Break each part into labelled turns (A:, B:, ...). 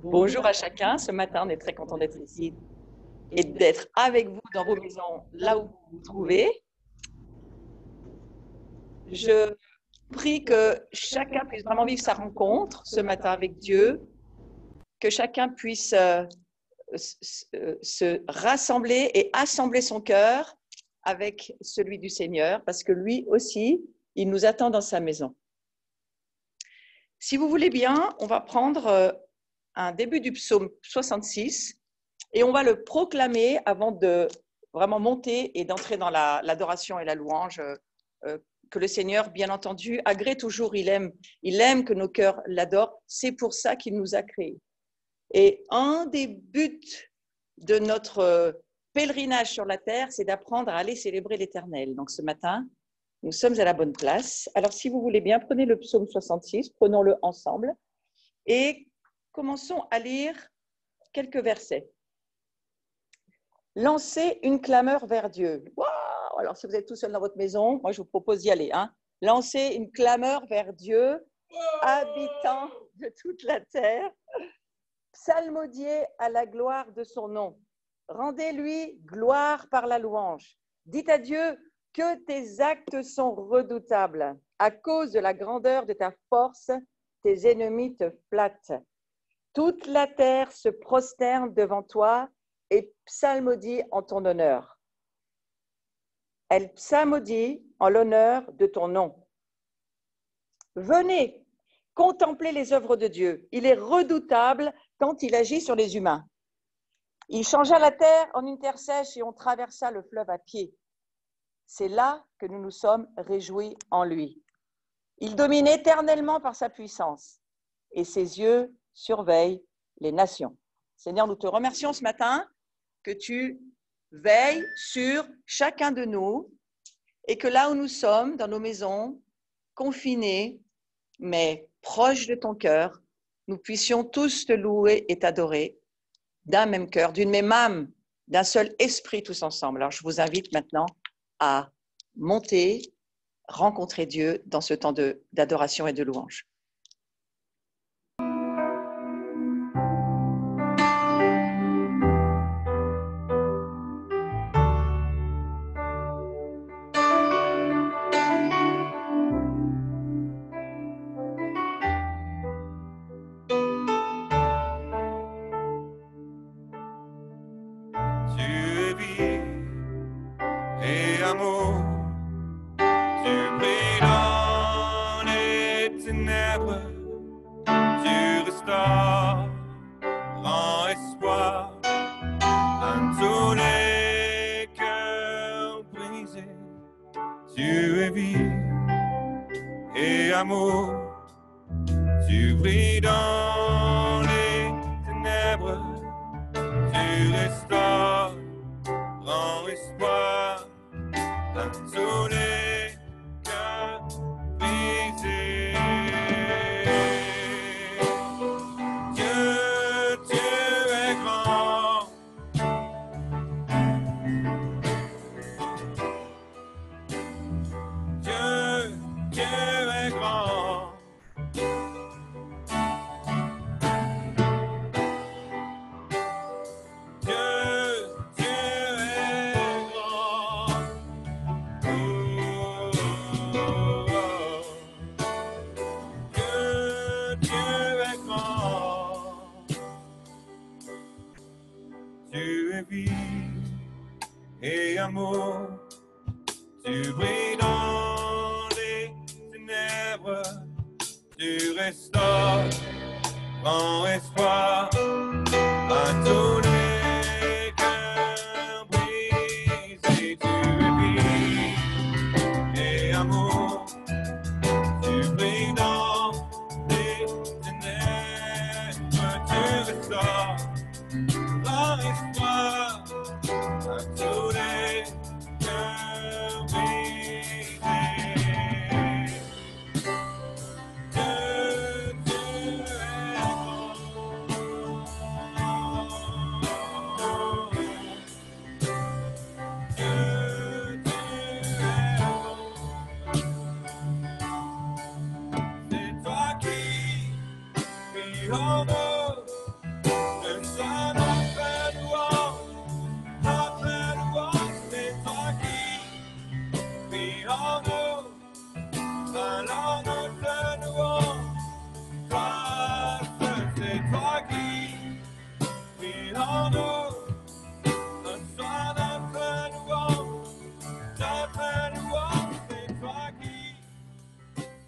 A: Bonjour à chacun. Ce matin, on est très content d'être ici et d'être avec vous dans vos maisons, là où vous vous trouvez. Je prie que chacun puisse vraiment vivre sa rencontre ce matin avec Dieu, que chacun puisse se rassembler et assembler son cœur avec celui du Seigneur, parce que lui aussi, il nous attend dans sa maison. Si vous voulez bien, on va prendre un début du psaume 66 et on va le proclamer avant de vraiment monter et d'entrer dans l'adoration et la louange que le Seigneur, bien entendu, agrée toujours, il aime que nos cœurs l'adorent, c'est pour ça qu'il nous a créés. Et un des buts de notre pèlerinage sur la terre, c'est d'apprendre à aller célébrer l'Éternel. Donc ce matin, nous sommes à la bonne place. Alors si vous voulez bien, prenez le psaume 66, prenons-le ensemble et commençons à lire quelques versets. Lancez une clameur vers Dieu. Wow! Alors, si vous êtes tout seul dans votre maison, moi, je vous propose d'y aller. Lancez une clameur vers Dieu, habitant de toute la terre. Psalmodiez à la gloire de son nom. Rendez-lui gloire par la louange. Dites à Dieu que tes actes sont redoutables. À cause de la grandeur de ta force, tes ennemis te flattent. Toute la terre se prosterne devant toi et psalmodie en ton honneur. Elle psalmodie en l'honneur de ton nom. Venez, contemplez les œuvres de Dieu. Il est redoutable quand il agit sur les humains. Il changea la terre en une terre sèche et on traversa le fleuve à pied. C'est là que nous nous sommes réjouis en lui. Il domine éternellement par sa puissance et ses yeux surveillent les nations. Seigneur, nous te remercions ce matin que tu veilles sur chacun de nous et que là où nous sommes, dans nos maisons, confinés, mais proches de ton cœur, nous puissions tous te louer et t'adorer d'un même cœur, d'une même âme, d'un seul esprit tous ensemble. Alors je vous invite maintenant à monter, rencontrer Dieu dans ce temps d'adoration et de louange.
B: Tu brilles dans les ténèbres, tu restaures, grand espoir à tous les cœurs brisés. Dieu, Dieu est grand. Dieu, Dieu est grand. Et amour, tu brilles dans les ténèbres, tu restaures, grand espoir à tous les cœurs brisés. Tu es vie et amour, tu brilles dans les ténèbres, tu restaures, grand espoir à tous les cœurs brisés. Dieu est grand. Dieu est grand. C'est toi qui vis en nous, en nous. Reçois notre louange, c'est toi qui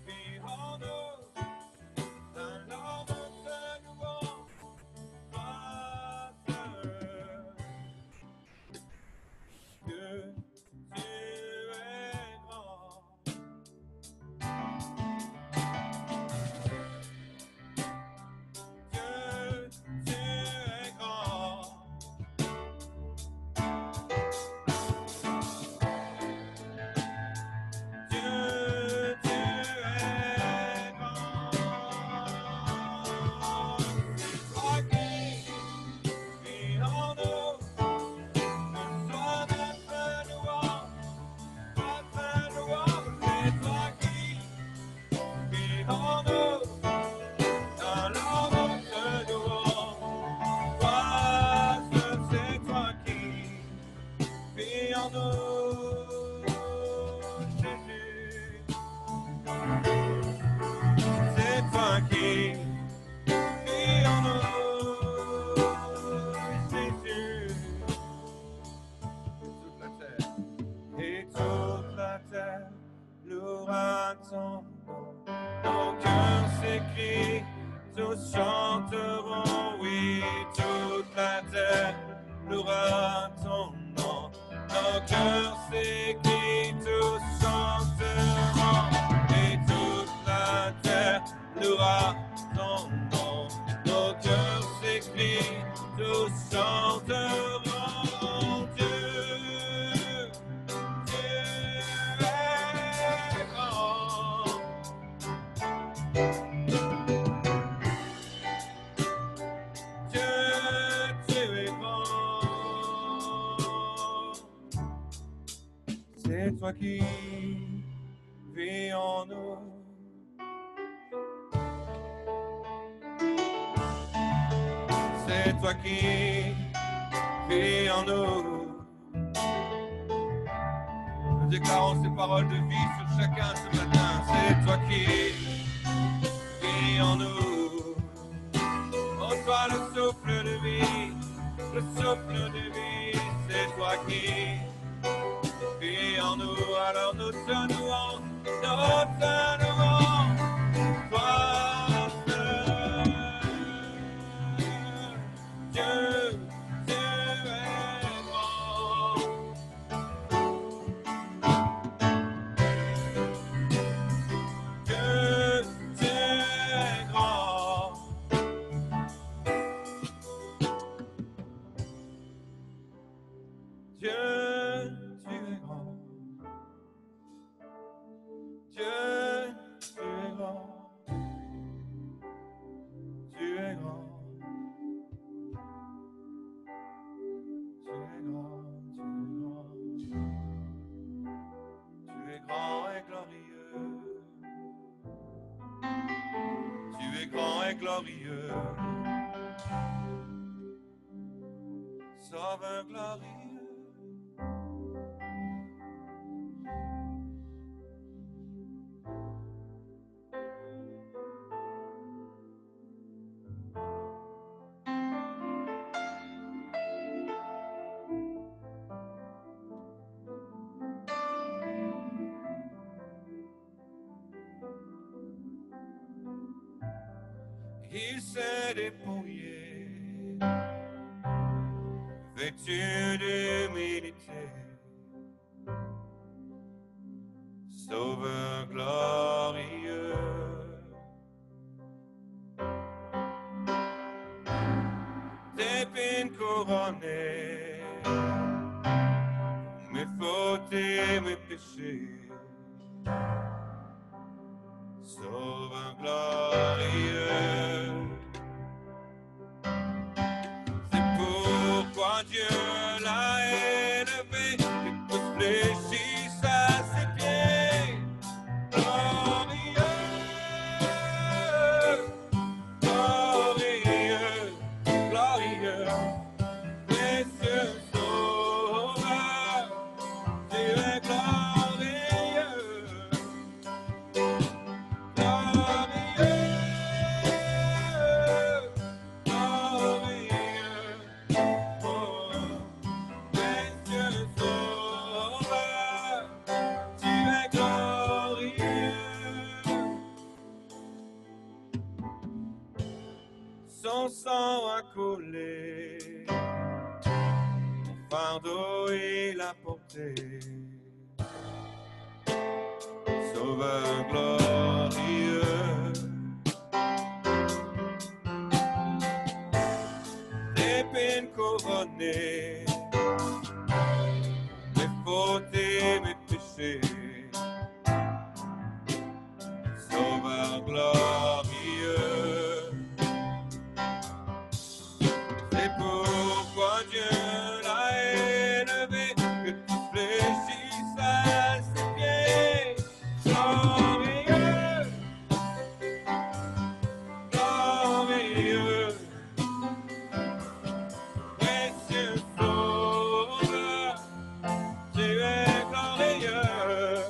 B: vis en nous. Alors notre louange, toi seul. Que tu es grand. Dieu, tu es grand. Dieu, tu es grand. C'est toi qui vis en nous. Reçois notre louange, c'est toi qui vis en nous. Alors notre louange, toi seul, c'est toi qui vis en nous, Jésus. C'est toi qui vis en nous, Jésus. Et toute la terre louera ton nom. Nos cœurs s'écrient, tous chanteront, oui, toute la terre louera ton nom. Nos cœurs s'écrient, tous chanteront, et toute la terre louera ton nom. Nos cœurs s'écrient, tous chanteront. Dieu, Dieu est grand. Dieu, tu es grand. C'est toi qui vis en nous. C'est toi qui vis en nous. Nous déclarons ces paroles de vie sur chacun ce matin. C'est toi qui vis en nous. Reçois le souffle de vie, le souffle de vie. C'est toi qui vis en nous. Alors nous te louons, toi seul. Dieu, tu es grand. Dieu, tu es grand. Dieu, tu es grand. Dieu, tu es grand. Tu es grand. Tu es grand, tu es grand. Tu es grand et glorieux. Tu es grand et glorieux. Sauveur glorieux. Il s'est dépouillé, vêtu d'humilité, sauveur glorieux. D'épines couronnées, mes fautes et mes péchés, sauveur glorieux. C'est pourquoi Dieu l'a élevé et tous fléchissent à ses pieds. Glorieux, glorieux, glorieux, précieux sauveur, tu es glorieux. Glorieux, glorieux. sang a coulé, mon fardeau il a porté. Sauveur glorieux, d'épines couronnées, mes fautes et mes péchés. Sauveur glorieux, c'est pourquoi Dieu l'a élevé, que tu fléchisses à ses pieds. Glorieux, glorieux, précieux sauveur, tu es glorieux.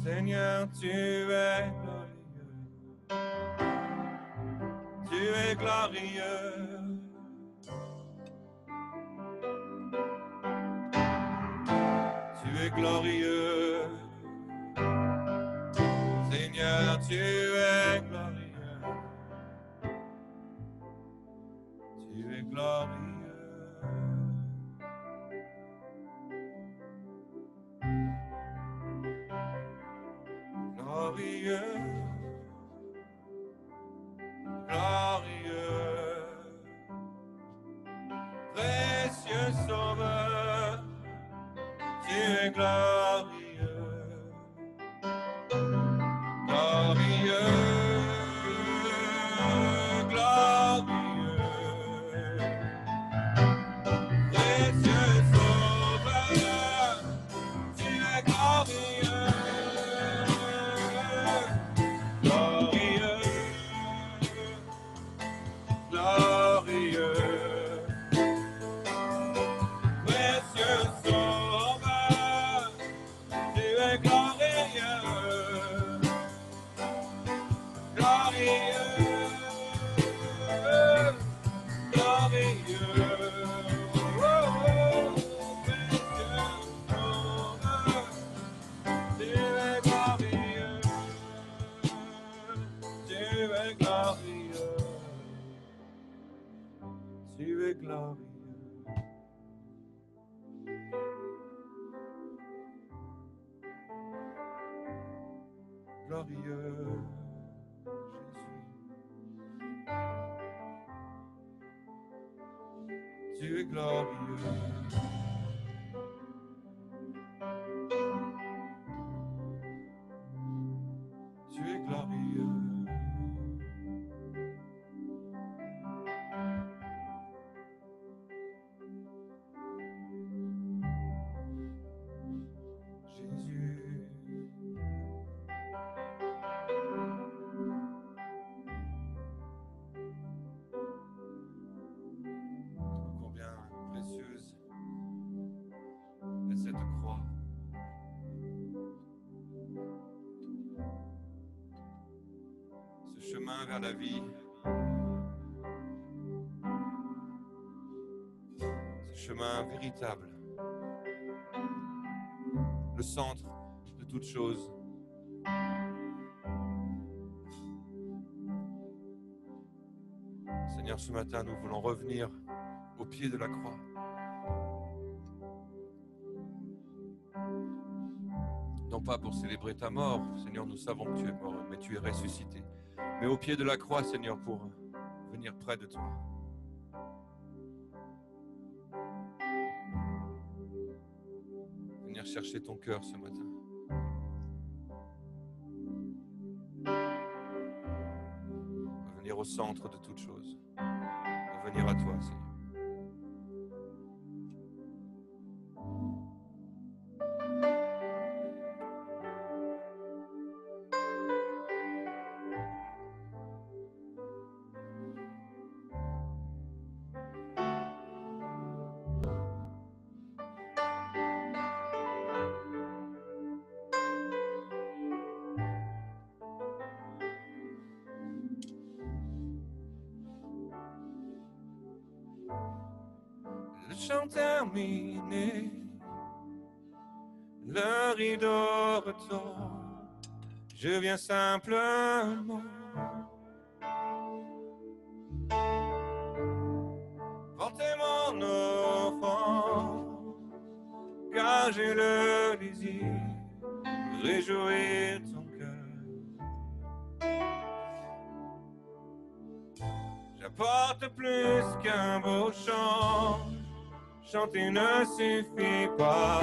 B: Seigneur, tu es glorieux, tu es glorieux, tu es glorieux, Seigneur, tu es glorieux, tu es glorieux. Glorieux, glorieux, précieux sauveur, tu es glorieux, glorieux, glorieux, précieux sauveur, tu es glorieux. Glorieux, glorieux, précieux sauveur, tu es glorieux, glorieux, glorieux, oh, précieux sauveur, tu es glorieux, tu es glorieux, tu es glorieux. Glorieux, Jésus. Tu es glorieux. Tu es glorieux. Jésus. Combien précieuse est cette croix. Ce chemin vers la vie. Ce chemin véritable. Le centre de toute chose. Seigneur, ce matin, nous voulons revenir au pied de la croix. Non pas pour célébrer ta mort, Seigneur, nous savons que tu es mort, mais tu es ressuscité. Mais au pied de la croix, Seigneur, pour venir près de toi. Venir chercher ton cœur ce matin. Venir au centre de toute chose. Venir à toi, Seigneur. chant terminé, le rideau retombe, je viens simplement porter mon offrande, car j'ai le désir de réjouir ton cœur. J'apporte plus qu'un beau chant, chanter ne suffit pas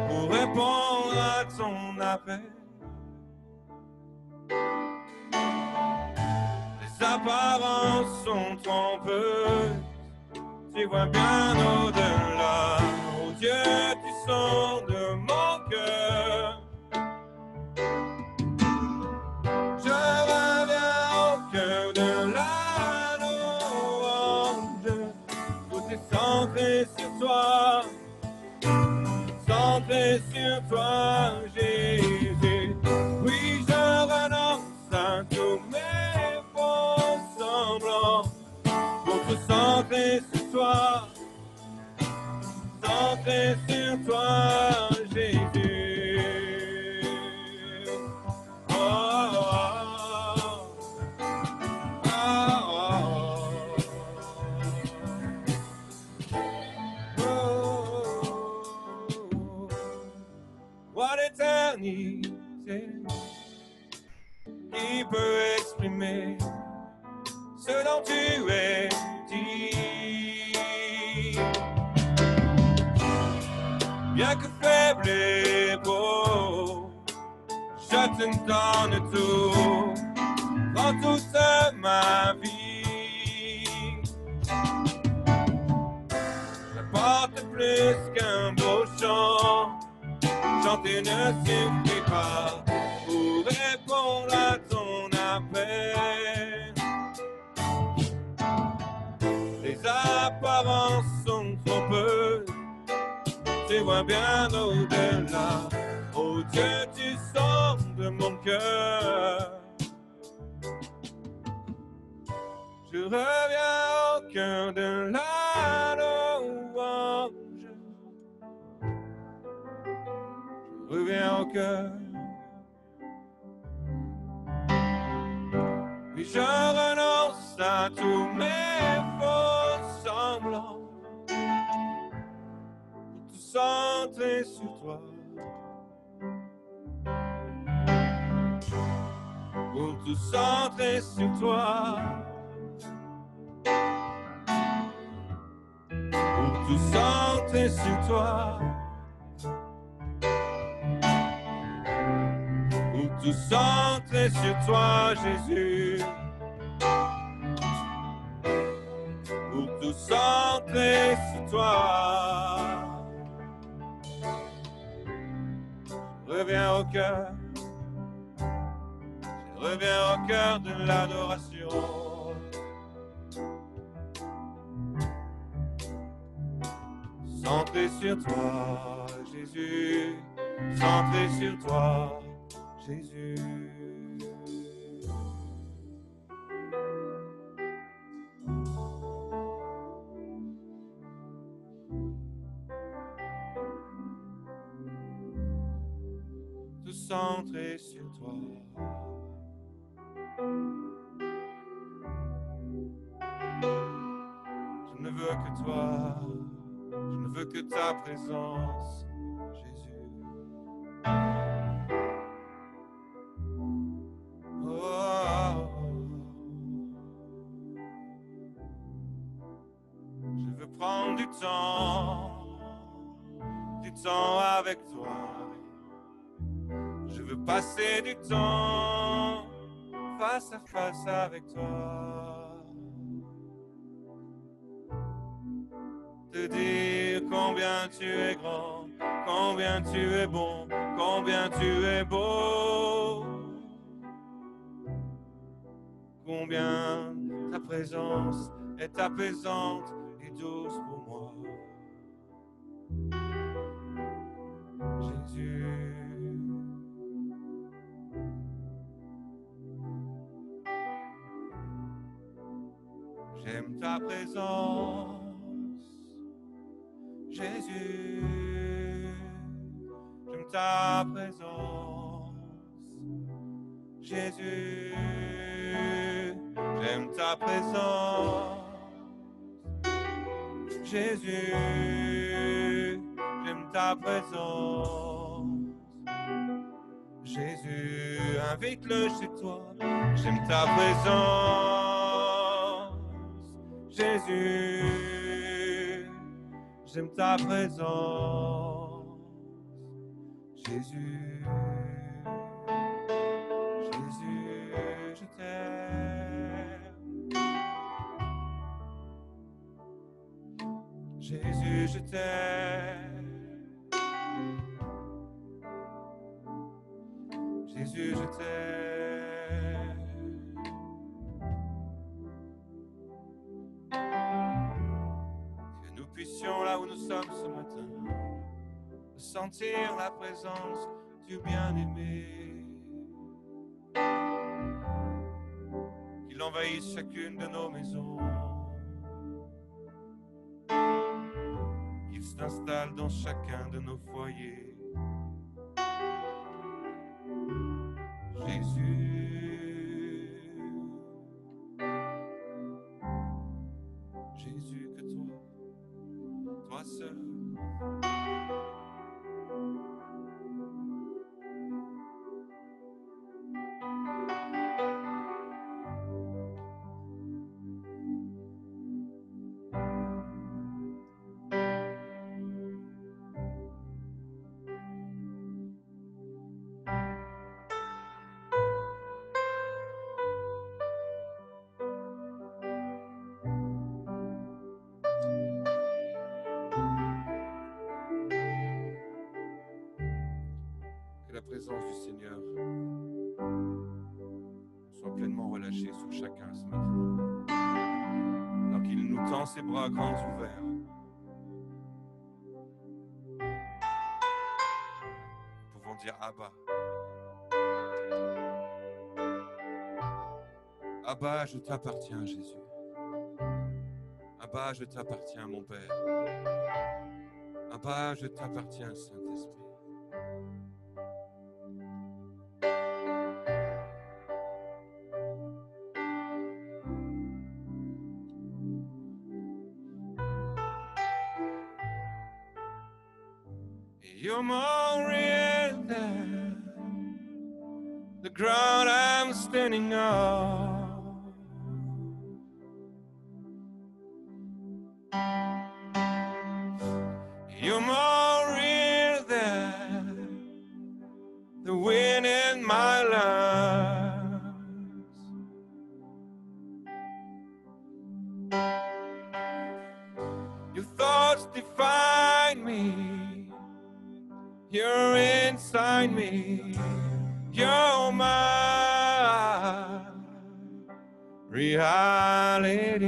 B: pour répondre à ton appel. Les apparences sont trompeuses, tu vois bien au-delà. Oh Dieu, tu sors de mon cœur. Je reviens au cœur de la louange. Tout est centré sur toi, centré sur toi, Jésus. Oui, je renonce à tous mes faux semblants pour te centrer sur toi, centré sur toi, Jésus. Oh, oh, oh, oh. What éternité qui peut exprimer ce dont tu es dit. Bien que faible et beau, je te donne tout, dans toute ma vie. J'apporte plus qu'un beau chant, chanter ne suffit pas pour répondre à ton appel. Les apparences sont trompeuses, tu vois bien au-delà. Oh Dieu, tu sors de mon cœur. Je reviens au cœur de la louange. Je reviens au cœur. Oui, je renonce à tous mes faux semblants pour tout centrer sur toi. Pour tout centrer sur toi. Pour tout centrer sur toi. Pour tout centrer sur toi, Jésus. Pour tout centrer sur toi. Je reviens au cœur. Je reviens au cœur de l'adoration. Centré sur toi, Jésus. Centré sur toi, Jésus. Tout centré sur toi. Je ne veux que toi, je ne veux que ta présence, Jésus. Oh, je veux prendre du temps avec toi. Je veux passer du temps face à face avec toi. Te dire combien tu es grand, combien tu es bon, combien tu es beau. Combien ta présence est apaisante et douce pour moi. Jésus. J'aime ta présence, Jésus, j'aime ta présence. Jésus, j'aime ta présence. Jésus, j'aime ta présence. Jésus, invite-le chez toi. J'aime ta présence. Jésus, j'aime ta présence. Jésus, Jésus, je t'aime. Jésus, je t'aime. Jésus, je t'aime. Que nous puissions, là où nous sommes ce matin, sentir la présence du bien-aimé. Qu'il envahisse chacune de nos maisons. Qu'il s'installe dans chacun de nos foyers. Jésus, Jésus, que toi seul. Que la présence du Seigneur soit pleinement relâchée sur chacun ce matin. Alors qu'il nous tend ses bras grands ouverts. Nous pouvons dire Abba. Abba, je t'appartiens, Jésus. Abba, je t'appartiens, mon Père. Abba, je t'appartiens, Saint-Esprit. You're more real than the ground I'm standing on. You're more real than the wind in my lungs. Your thoughts define me. You're inside me, you're my reality.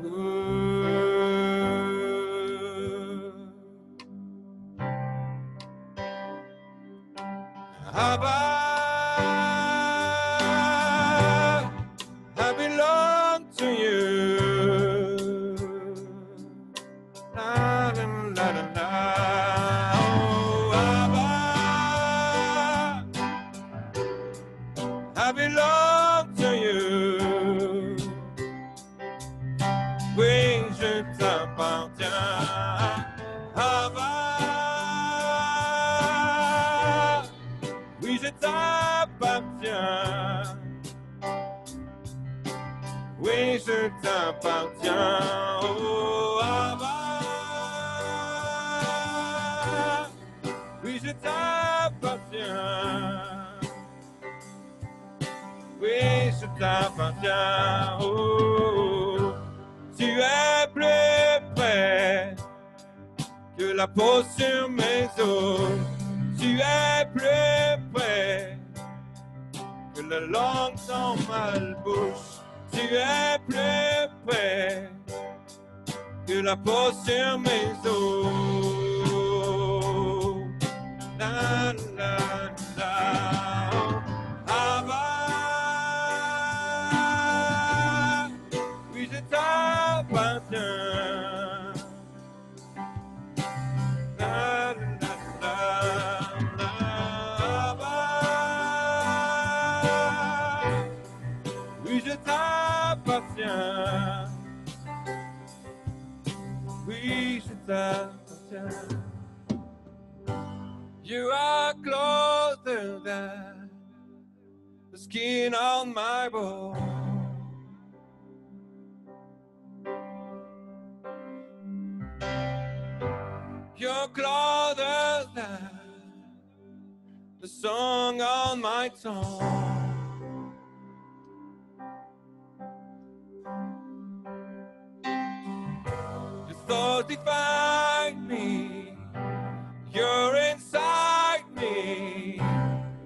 B: Ooh. Abba, I belong to you. I belong to you. Oui, je t'appartiens. Abba. Oui, je t'appartiens. Oui, je t'appartiens. Oh, Abba. Oui, je t'appartiens. Oui, je t'appartiens. Oh, tu es plus près que la peau sur mes os. Tu es plus près que la langue dans ma bouche. Tu es plus près que la peau sur mes os. Na, na, na. You are closer than the skin on my bone. You're closer than the song on my tongue. Your thoughts define me. You're inside me.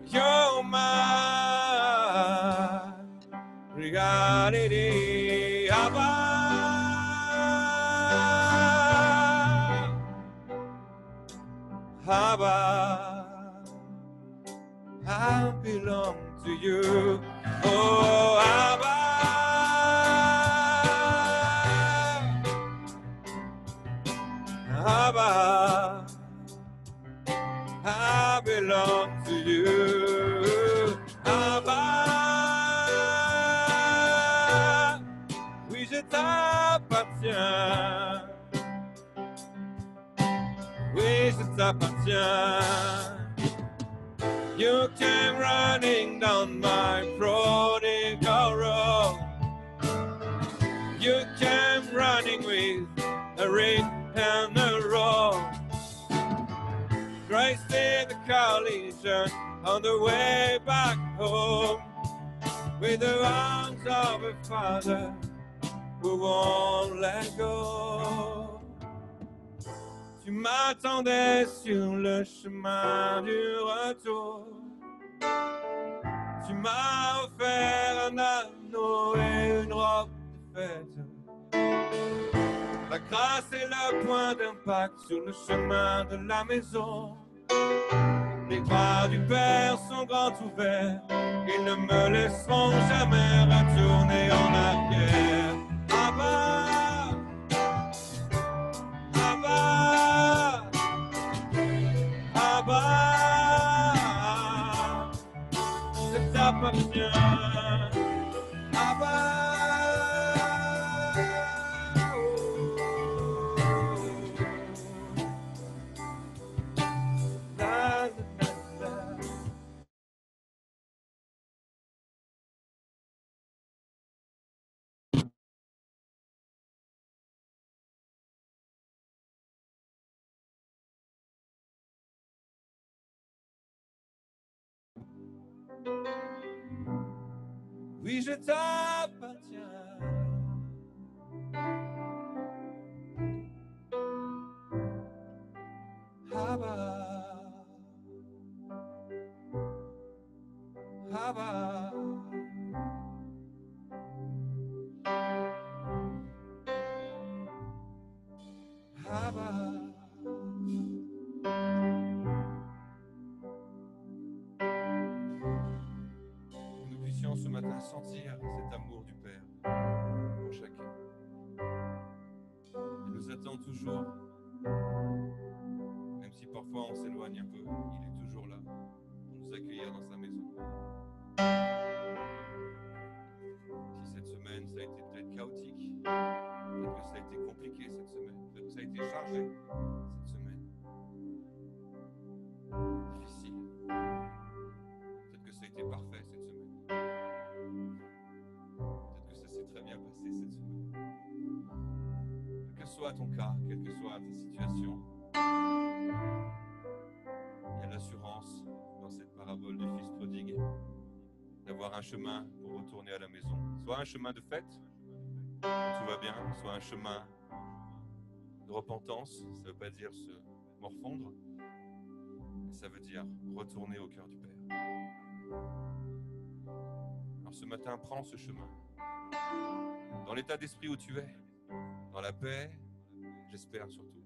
B: You're my reality. Abba. Abba, I belong to you. Oh, Abba, Abba, I belong to you. Abba, oui, je t'appartiens. Oui, je t'appartiens. You came running down my prodigal road. You came running with a ring and a roll. Tracing the collision on the way back home. With the arms of a father who won't let go. Tu m'attendais sur le chemin du retour. Tu m'as offert un anneau et une robe de fête. La grâce est le point d'impact sur le chemin de la maison. Les bras du Père sont grands ouverts. Ils ne me laisseront jamais retourner en arrière. Abba, Abba, Abba, je t'appartiens. Abba, la, la, la. Oui, je t'appartiens. Abba, Abba, Abba. Que nous puissions ce matin sentir cet amour du Père pour chacun. Il nous attend toujours, même si parfois on s'éloigne un peu, il est toujours là pour nous accueillir dans sa maison. Si cette semaine ça a été peut-être chaotique, peut-être que ça a été compliqué cette semaine, peut-être que ça a été chargé cette semaine, difficile, peut-être que ça a été parfait cette semaine, peut-être que ça s'est très bien passé cette semaine. Quel que soit ton cas, quelle que soit ta situation, il y a l'assurance dans cette parabole du fils prodigue d'avoir un chemin pour retourner à la maison. Soit un chemin de fête, où tout va bien, soit un chemin de repentance. Ça ne veut pas dire se morfondre, mais ça veut dire retourner au cœur du Père. Alors ce matin, prends ce chemin. Dans l'état d'esprit où tu es, dans la paix, j'espère surtout.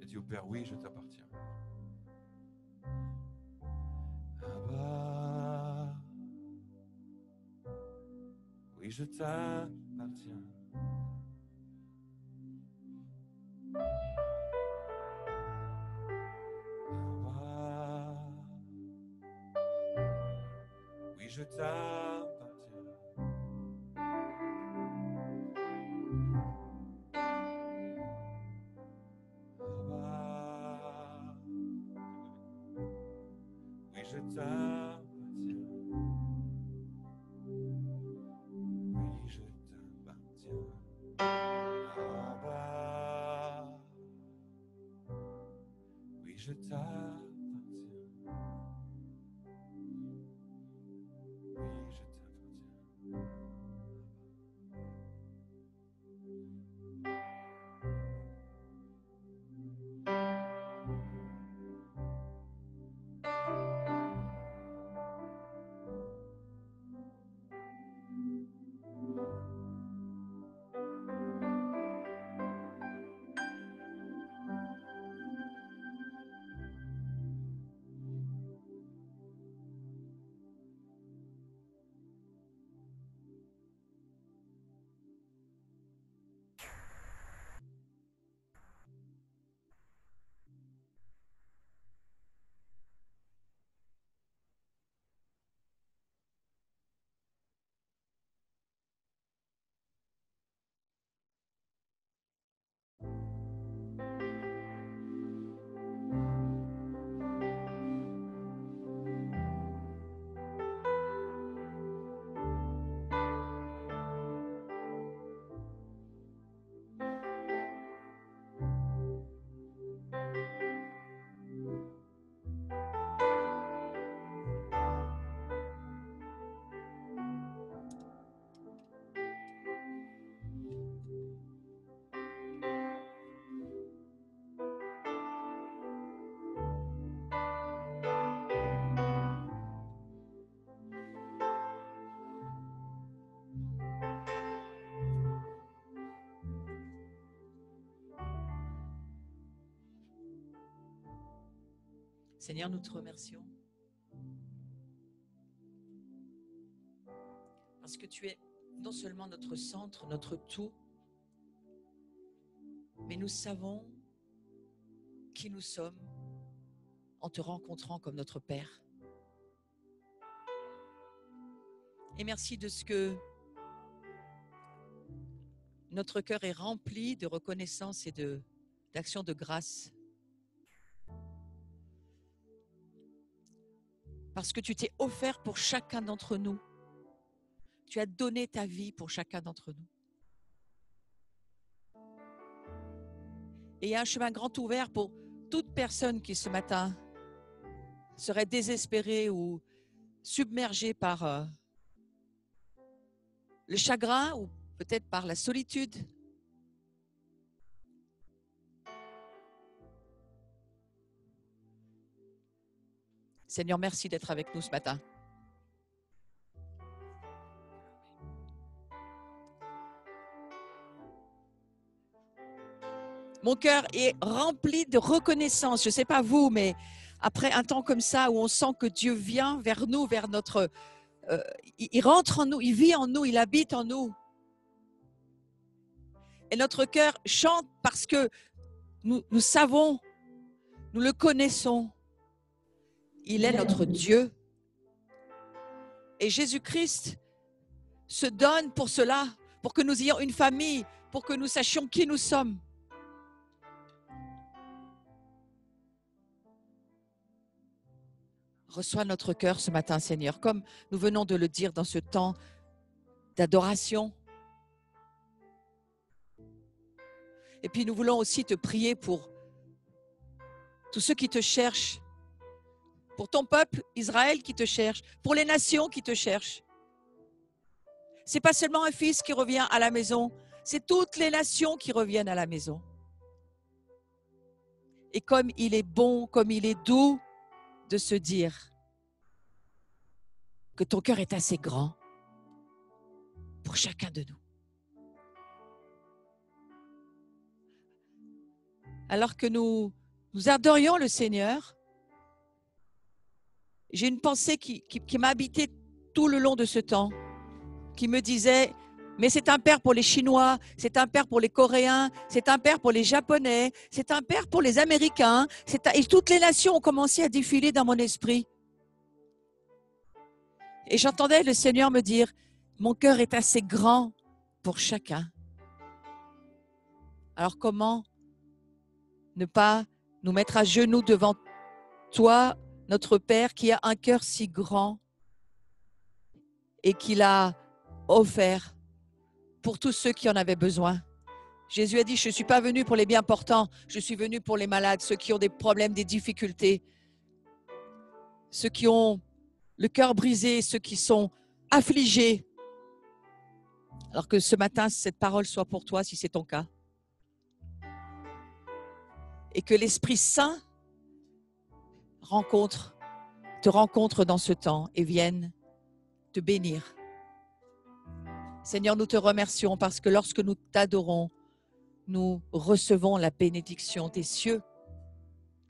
B: Et dis au Père, oui, je t'appartiens. Abba, oui, je t'appartiens. Abba, oui, je t'appartiens. je t'appartiens. Oui, je t'appartiens. Abba. Oui, je t'appartiens. Oui, je t'appartiens.
C: Seigneur, nous te remercions parce que tu es non seulement notre centre, notre tout, mais nous savons qui nous sommes en te rencontrant comme notre Père. Et merci de ce que notre cœur est rempli de reconnaissance et d'action de grâce. Parce que tu t'es offert pour chacun d'entre nous. Tu as donné ta vie pour chacun d'entre nous. Et il y a un chemin grand ouvert pour toute personne qui ce matin serait désespérée ou submergée par le chagrin ou peut-être par la solitude. Seigneur, merci d'être avec nous ce matin. Mon cœur est rempli de reconnaissance. Je ne sais pas vous, mais après un temps comme ça où on sent que Dieu vient vers nous, vers notre... il rentre en nous, il vit en nous, il habite en nous. Et notre cœur chante parce que nous savons, nous le connaissons. Il est notre Dieu. Et Jésus-Christ se donne pour cela, pour que nous ayons une famille, pour que nous sachions qui nous sommes. Reçois notre cœur ce matin, Seigneur, comme nous venons de le dire dans ce temps d'adoration. Et puis nous voulons aussi te prier pour tous ceux qui te cherchent, pour ton peuple Israël qui te cherche, pour les nations qui te cherchent. Ce n'est pas seulement un fils qui revient à la maison, c'est toutes les nations qui reviennent à la maison. Et comme il est bon, comme il est doux de se dire que ton cœur est assez grand pour chacun de nous. Alors que nous adorions le Seigneur, j'ai une pensée qui m'a habité tout le long de ce temps, qui me disait, mais c'est un Père pour les Chinois, c'est un Père pour les Coréens, c'est un Père pour les Japonais, c'est un Père pour les Américains, et toutes les nations ont commencé à défiler dans mon esprit. Et j'entendais le Seigneur me dire, mon cœur est assez grand pour chacun. Alors comment ne pas nous mettre à genoux devant toi notre Père qui a un cœur si grand et qui l'a offert pour tous ceux qui en avaient besoin. Jésus a dit, je ne suis pas venu pour les bien portants, je suis venu pour les malades, ceux qui ont des problèmes, des difficultés, ceux qui ont le cœur brisé, ceux qui sont affligés. Alors que ce matin, cette parole soit pour toi, si c'est ton cas. Et que l'Esprit Saint te rencontre dans ce temps et vienne te bénir. Seigneur, nous te remercions parce que lorsque nous t'adorons, nous recevons la bénédiction des cieux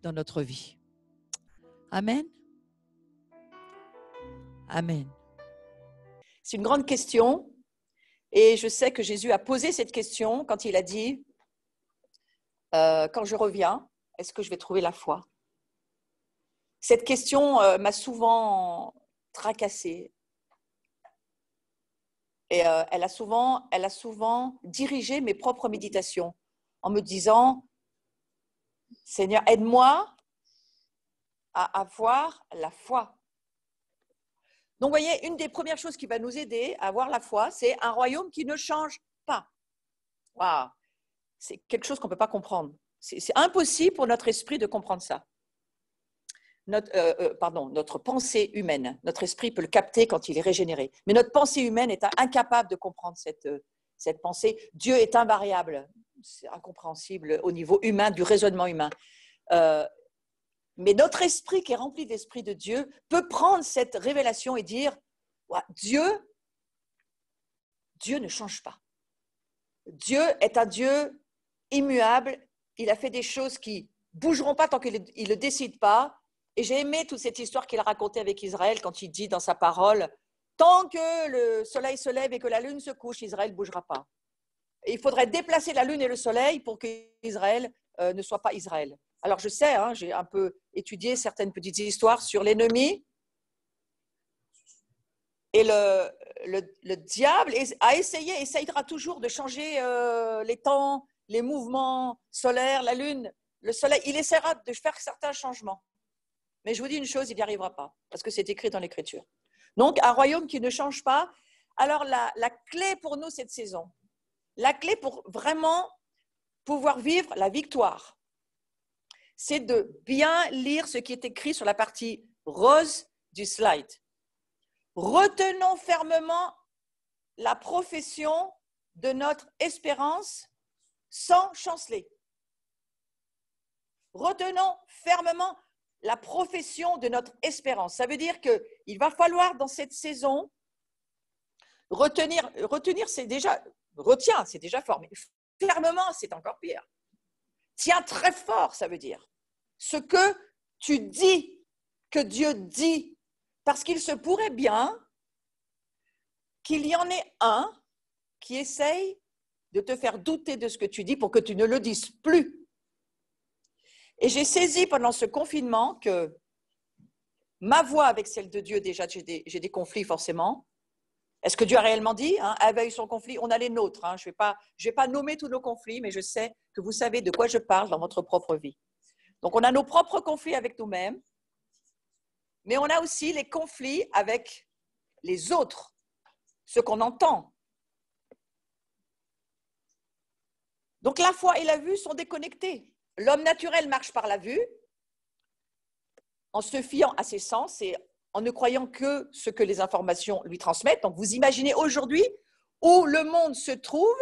C: dans notre vie. Amen. Amen. C'est une grande question et je sais que Jésus a posé cette question quand il a dit quand je reviens, est-ce que je vais trouver la foi? Cette question m'a souvent tracassée et elle a souvent dirigé mes propres méditations en me disant « Seigneur, aide-moi à avoir la foi ». Donc, vous voyez, une des premières choses qui va nous aider à avoir la foi, c'est un royaume qui ne change pas. Waouh! C'est quelque chose qu'on ne peut pas comprendre. C'est impossible pour notre esprit de comprendre ça. Notre pensée humaine, notre esprit peut le capter quand il est régénéré. Mais notre pensée humaine est incapable de comprendre cette pensée. Dieu est invariable. C'est incompréhensible au niveau humain, du raisonnement humain. Mais notre esprit qui est rempli d'esprit de Dieu peut prendre cette révélation et dire ouais, Dieu ne change pas. Dieu est un Dieu immuable. Il a fait des choses qui ne bougeront pas tant qu'il ne le décide pas. Et j'ai aimé toute cette histoire qu'il a racontée avec Israël quand il dit dans sa parole tant que le soleil se lève et que la lune se couche, Israël ne bougera pas. Et il faudrait déplacer la lune et le soleil pour qu'Israël ne soit pas Israël. Alors je sais, hein, j'ai un peu étudié certaines petites histoires sur l'ennemi. Et le diable essayera toujours de changer les temps, les mouvements solaires, la lune, le soleil. Il essaiera de faire certains changements. Mais je vous dis une chose, il n'y arrivera pas, parce que c'est écrit dans l'Écriture. Donc, un royaume qui ne change pas. Alors, la clé pour nous cette saison, la clé pour vraiment pouvoir vivre la victoire, c'est de bien lire ce qui est écrit sur la partie rose du slide. Retenons fermement la profession de notre espérance sans chanceler. Retenons fermement la profession de notre espérance. Ça veut dire qu'il va falloir dans cette saison retenir c'est déjà, retiens, c'est déjà fort, mais fermement, c'est encore pire. Tiens très fort, ça veut dire. Ce que tu dis, que Dieu dit, parce qu'il se pourrait bien qu'il y en ait un qui essaye de te faire douter de ce que tu dis pour que tu ne le dises plus. Et j'ai saisi pendant ce confinement que ma voix avec celle de Dieu, déjà j'ai des conflits forcément. Est-ce que Dieu a réellement dit Ève a eu son conflit, on a les nôtres. Je vais pas nommer tous nos conflits, mais je sais que vous savez de quoi je parle dans votre propre vie. Donc on a nos propres conflits avec nous-mêmes, mais on a aussi les conflits avec les autres, ce qu'on entend. Donc la foi et la vue sont déconnectées. L'homme naturel marche par la vue, en se fiant à ses sens et en ne croyant que ce que les informations lui transmettent. Donc vous imaginez aujourd'hui où le monde se trouve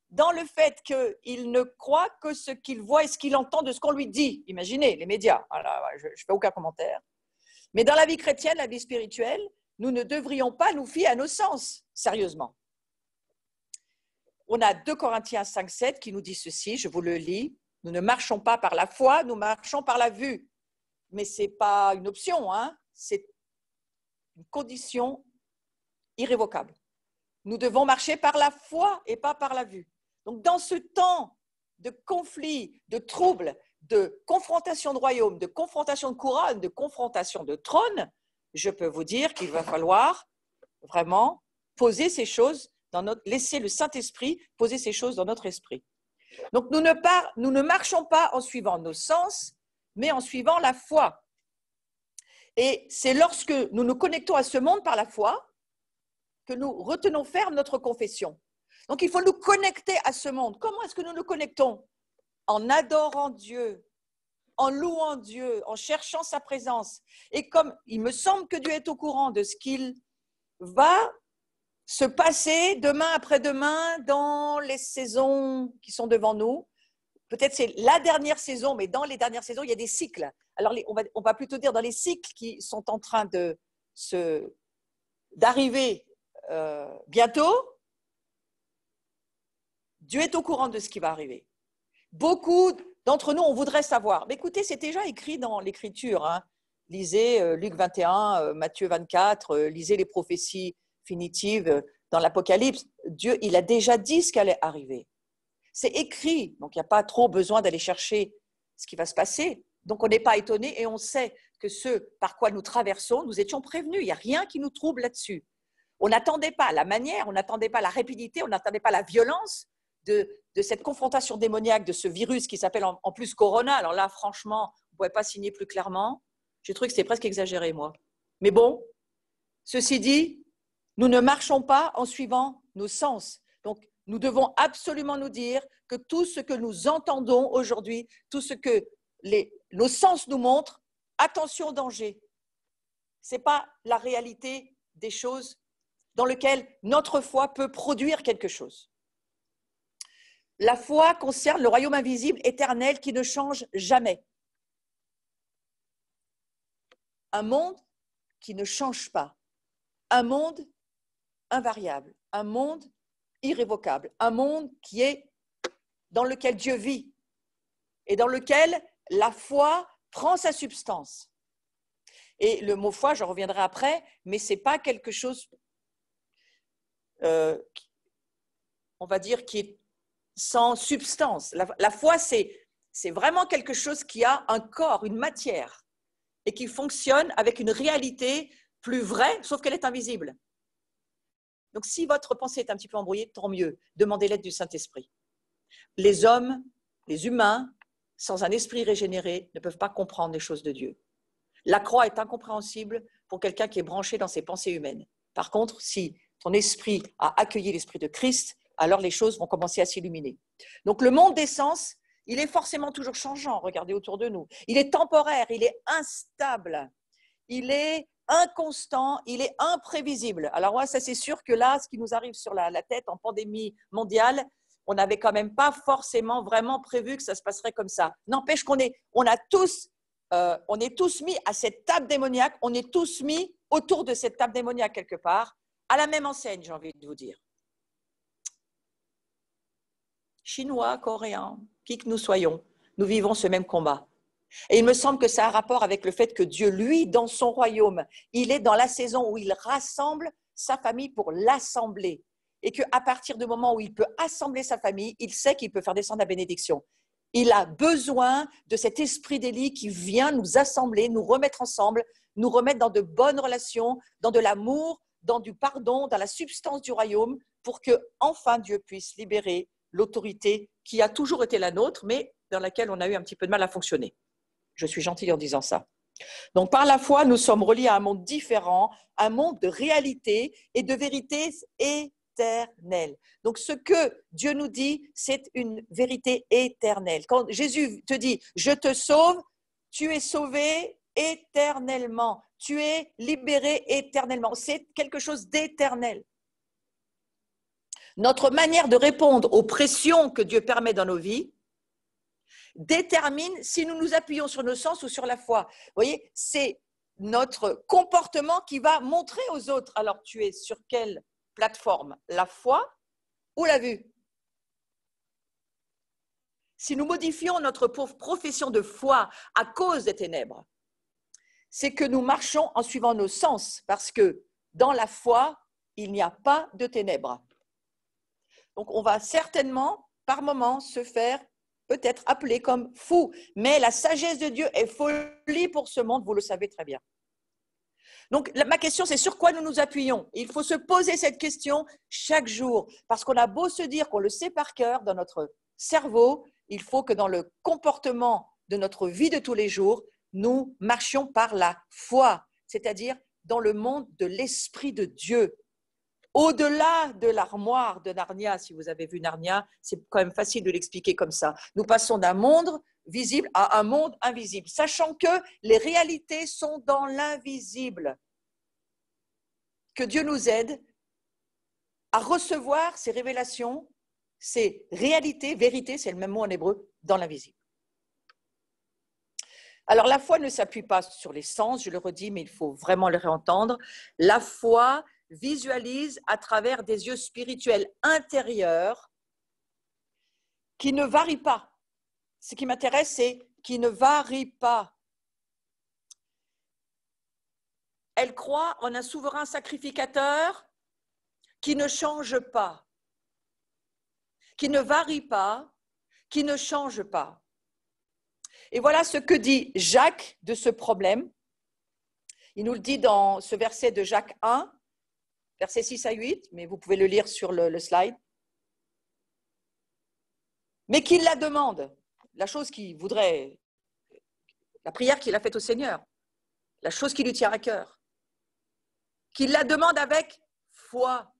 C: dans le fait qu'il ne croit que ce qu'il voit et ce qu'il entend de ce qu'on lui dit. Imaginez, les médias. Alors, je ne fais aucun commentaire. Mais dans la vie chrétienne, la vie spirituelle, nous ne devrions pas nous fier à nos sens, sérieusement. On a 2 Corinthiens 5,7 qui nous dit ceci, je vous le lis. Nous ne marchons pas par la foi, nous marchons par la vue. Mais ce n'est pas une option, c'est une condition irrévocable. Nous devons marcher par la foi et pas par la vue. Donc, dans ce temps de conflit, de troubles, de confrontation de royaume, de confrontation de couronne, de confrontation de trône, je peux vous dire qu'il va falloir vraiment poser ces choses laisser le Saint-Esprit poser ces choses dans notre esprit. Donc, nous ne marchons pas en suivant nos sens, mais en suivant la foi.
A: Et c'est lorsque nous nous connectons à ce monde par la foi que nous retenons ferme notre confession. Donc, il faut nous connecter à ce monde. Comment est-ce que nous nous connectons? En adorant Dieu, en louant Dieu, en cherchant sa présence. Et comme il me semble que Dieu est au courant de ce qu'il va se passer demain après-demain dans les saisons qui sont devant nous, peut-être c'est la dernière saison, mais dans les dernières saisons, il y a des cycles. Alors, on va plutôt dire dans les cycles qui sont en train d'arriver bientôt, Dieu est au courant de ce qui va arriver. Beaucoup d'entre nous, on voudrait savoir. Mais écoutez, c'est déjà écrit dans l'Écriture. Hein. Lisez Luc 21, Matthieu 24, lisez les prophéties finitives dans l'Apocalypse. Dieu, il a déjà dit ce qui allait arriver. C'est écrit, donc il n'y a pas trop besoin d'aller chercher ce qui va se passer. Donc on n'est pas étonné et on sait que ce par quoi nous traversons, nous étions prévenus. Il n'y a rien qui nous trouble là-dessus. On n'attendait pas la manière, on n'attendait pas la rapidité, on n'attendait pas la violence de cette confrontation démoniaque, de ce virus qui s'appelle en plus Corona. Alors là, franchement, on ne pouvait pas signer plus clairement. J'ai trouvé que c'était presque exagéré, moi. Mais bon, ceci dit, nous ne marchons pas en suivant nos sens. Donc, nous devons absolument nous dire que tout ce que nous entendons aujourd'hui, tout ce que nos sens nous montrent, attention au danger. Ce n'est pas la réalité des choses dans lesquelles notre foi peut produire quelque chose. La foi concerne le royaume invisible éternel qui ne change jamais. Un monde qui ne change pas. Un monde invariable. Un monde irrévocable. Un monde qui est dans lequel Dieu vit et dans lequel la foi prend sa substance. Et le mot foi, j'en reviendrai après, mais ce n'est pas quelque chose, on va dire, qui est sans substance. La foi, c'est vraiment quelque chose qui a un corps, une matière, et qui fonctionne avec une réalité plus vraie, sauf qu'elle est invisible. Donc, si votre pensée est un petit peu embrouillée, tant mieux. Demandez l'aide du Saint-Esprit. Les hommes, les humains, sans un esprit régénéré, ne peuvent pas comprendre les choses de Dieu. La croix est incompréhensible pour quelqu'un qui est branché dans ses pensées humaines. Par contre, si ton esprit a accueilli l'esprit de Christ, alors les choses vont commencer à s'illuminer. Donc, le monde des sens, il est forcément toujours changeant. Regardez autour de nous. Il est temporaire, il est instable, il est inconstant, il est imprévisible. Alors, ouais, ça c'est sûr que là, ce qui nous arrive sur la tête en pandémie mondiale, on n'avait quand même pas forcément vraiment prévu que ça se passerait comme ça. N'empêche on est tous mis à cette table démoniaque, on est tous mis autour de cette table démoniaque quelque part, à la même enseigne, j'ai envie de vous dire. Chinois, Coréens, qui que nous soyons, nous vivons ce même combat. Et il me semble que ça a un rapport avec le fait que Dieu, lui, dans son royaume, il est dans la saison où il rassemble sa famille pour l'assembler. Et qu'à partir du moment où il peut assembler sa famille, il sait qu'il peut faire descendre la bénédiction. Il a besoin de cet esprit d'Élie qui vient nous assembler, nous remettre ensemble, nous remettre dans de bonnes relations, dans de l'amour, dans du pardon, dans la substance du royaume, pour que enfin Dieu puisse libérer l'autorité qui a toujours été la nôtre, mais dans laquelle on a eu un petit peu de mal à fonctionner. Je suis gentille en disant ça. Donc, par la foi, nous sommes reliés à un monde différent, un monde de réalité et de vérité éternelle. Donc, ce que Dieu nous dit, c'est une vérité éternelle. Quand Jésus te dit « Je te sauve », tu es sauvé éternellement. Tu es libéré éternellement. C'est quelque chose d'éternel. Notre manière de répondre aux pressions que Dieu permet dans nos vies détermine si nous nous appuyons sur nos sens ou sur la foi. Vous voyez, c'est notre comportement qui va montrer aux autres. Alors, tu es sur quelle plateforme? La foi ou la vue? Si nous modifions notre profession de foi à cause des ténèbres, c'est que nous marchons en suivant nos sens, parce que dans la foi, il n'y a pas de ténèbres. Donc, on va certainement, par moments, se faire peut-être appeler comme fou. Mais la sagesse de Dieu est folie pour ce monde, vous le savez très bien. Donc, ma question, c'est sur quoi nous nous appuyons? Il faut se poser cette question chaque jour, parce qu'on a beau se dire qu'on le sait par cœur dans notre cerveau, il faut que dans le comportement de notre vie de tous les jours, nous marchions par la foi. c'est-à-dire dans le monde de l'Esprit de Dieu. Au-delà de l'armoire de Narnia, si vous avez vu Narnia, c'est quand même facile de l'expliquer comme ça. Nous passons d'un monde visible à un monde invisible, sachant que les réalités sont dans l'invisible. Que Dieu nous aide à recevoir ces révélations, ces réalités, vérité, c'est le même mot en hébreu, dans l'invisible. Alors la foi ne s'appuie pas sur les sens, je le redis, mais il faut vraiment le réentendre. La foi visualise à travers des yeux spirituels intérieurs qui ne varient pas. Ce qui m'intéresse, c'est qui ne varient pas. Elle croit en un souverain sacrificateur qui ne change pas, qui ne varie pas, qui ne change pas. Et voilà ce que dit Jacques de ce problème. Il nous le dit dans ce verset de Jacques 1, versets 6 à 8, mais vous pouvez le lire sur le slide. Mais qu'il la demande, la chose qu'il voudrait, la prière qu'il a faite au Seigneur, la chose qui lui tient à cœur, qu'il la demande avec foi,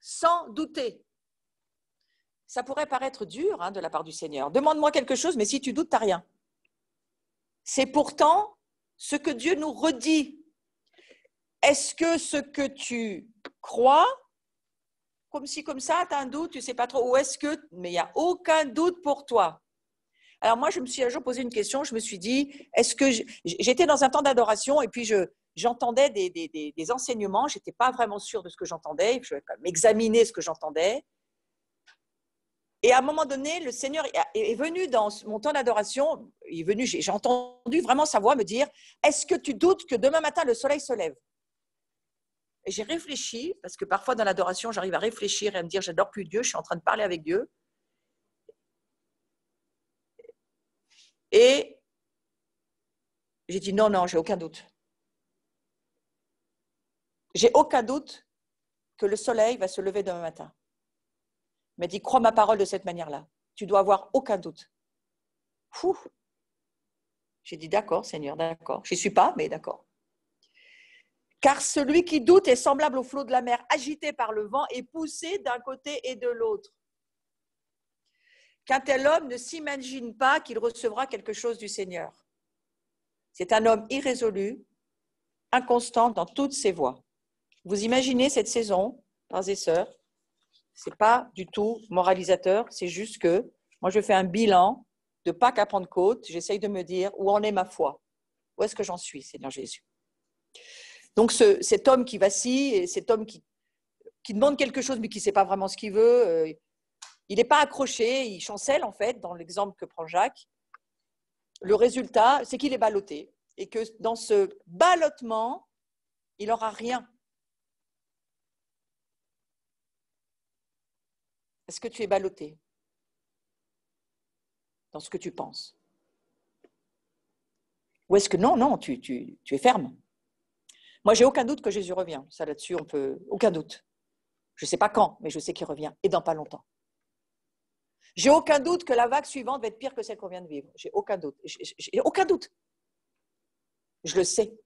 A: sans douter. Ça pourrait paraître dur de la part du Seigneur. Demande-moi quelque chose, mais si tu doutes, tu n'as rien. C'est pourtant ce que Dieu nous redit. Est-ce que ce que tu crois, comme ci, comme ça, tu as un doute, tu ne sais pas trop, ou est-ce que, mais il n'y a aucun doute pour toi. Alors moi, je me suis un jour posé une question, je me suis dit, est-ce que j'étais dans un temps d'adoration et puis j'entendais des enseignements, je n'étais pas vraiment sûre de ce que j'entendais, je vais quand même examiner ce que j'entendais. Et à un moment donné, le Seigneur est venu dans mon temps d'adoration, j'ai entendu vraiment sa voix me dire, est-ce que tu doutes que demain matin, le soleil se lève? Et j'ai réfléchi, parce que parfois dans l'adoration, j'arrive à réfléchir et à me dire, j'adore plus Dieu, je suis en train de parler avec Dieu. Et j'ai dit, non, j'ai aucun doute. J'ai aucun doute que le soleil va se lever demain matin. Il m'a dit, crois ma parole de cette manière-là. Tu dois avoir aucun doute. Fou. J'ai dit, d'accord, Seigneur, d'accord. Je n'y suis pas, mais d'accord. Car celui qui doute est semblable au flot de la mer, agité par le vent et poussé d'un côté et de l'autre. Qu'un tel homme ne s'imagine pas qu'il recevra quelque chose du Seigneur. C'est un homme irrésolu, inconstant dans toutes ses voies. Vous imaginez cette saison, frères et sœurs, ce n'est pas du tout moralisateur, c'est juste que moi je fais un bilan de Pâques à Pentecôte, j'essaye de me dire où en est ma foi, où est-ce que j'en suis, Seigneur Jésus. Donc cet homme qui vacille, et cet homme qui demande quelque chose mais qui ne sait pas vraiment ce qu'il veut, il n'est pas accroché, il chancelle en fait, dans l'exemple que prend Jacques. Le résultat, c'est qu'il est ballotté et que dans ce ballottement, il n'aura rien. Est-ce que tu es ballotté dans ce que tu penses? Ou est-ce que non, tu es ferme? Moi, j'ai aucun doute que Jésus revient. Ça, là-dessus, on peut... Aucun doute. Je ne sais pas quand, mais je sais qu'il revient, et dans pas longtemps. J'ai aucun doute que la vague suivante va être pire que celle qu'on vient de vivre. J'ai aucun doute. J'ai aucun doute. Je le sais.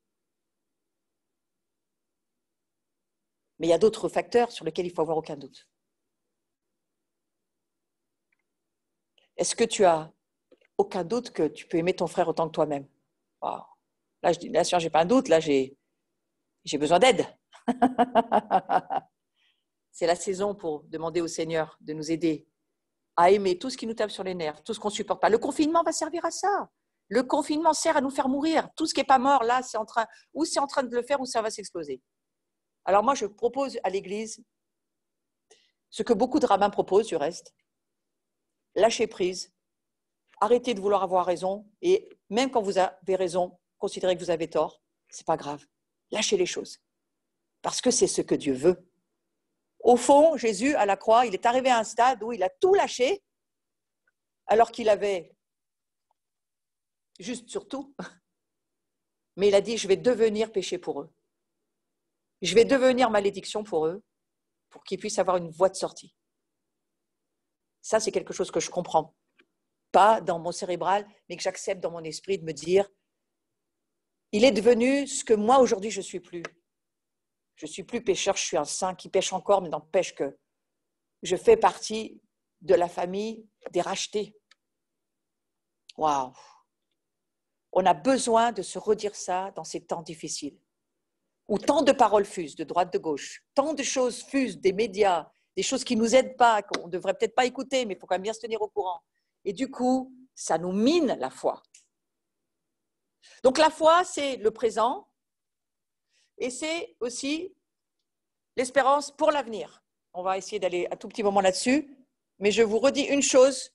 A: Mais il y a d'autres facteurs sur lesquels il faut avoir aucun doute. Est-ce que tu as aucun doute que tu peux aimer ton frère autant que toi-même? Wow. Là, je dis, bien sûr, je n'ai pas un doute. Là, j'ai besoin d'aide. C'est la saison pour demander au Seigneur de nous aider à aimer tout ce qui nous tape sur les nerfs, tout ce qu'on ne supporte pas. Le confinement va servir à ça. Le confinement sert à nous faire mourir. Tout ce qui n'est pas mort, là, c'est en train de le faire ou ça va s'exploser. Alors moi, je propose à l'Église ce que beaucoup de rabbins proposent du reste. Lâchez prise, arrêtez de vouloir avoir raison et même quand vous avez raison, considérez que vous avez tort, ce n'est pas grave. Lâchez les choses parce que c'est ce que Dieu veut. Au fond, Jésus, à la croix, il est arrivé à un stade où il a tout lâché alors qu'il avait juste sur tout. Mais il a dit, je vais devenir péché pour eux. Je vais devenir malédiction pour eux pour qu'ils puissent avoir une voie de sortie. Ça, c'est quelque chose que je comprends. Pas dans mon cérébral, mais que j'accepte dans mon esprit de me dire, Il est devenu ce que moi aujourd'hui je ne suis plus. Je ne suis plus pécheur, je suis un saint qui pêche encore, mais n'empêche que je fais partie de la famille des rachetés. Waouh! On a besoin de se redire ça dans ces temps difficiles, où tant de paroles fusent, de droite, de gauche, tant de choses fusent des médias, des choses qui ne nous aident pas, qu'on ne devrait peut-être pas écouter, mais il faut quand même bien se tenir au courant. Et du coup, ça nous mine la foi. Donc la foi, c'est le présent et c'est aussi l'espérance pour l'avenir. On va essayer d'aller un tout petit moment là-dessus, mais je vous redis une chose,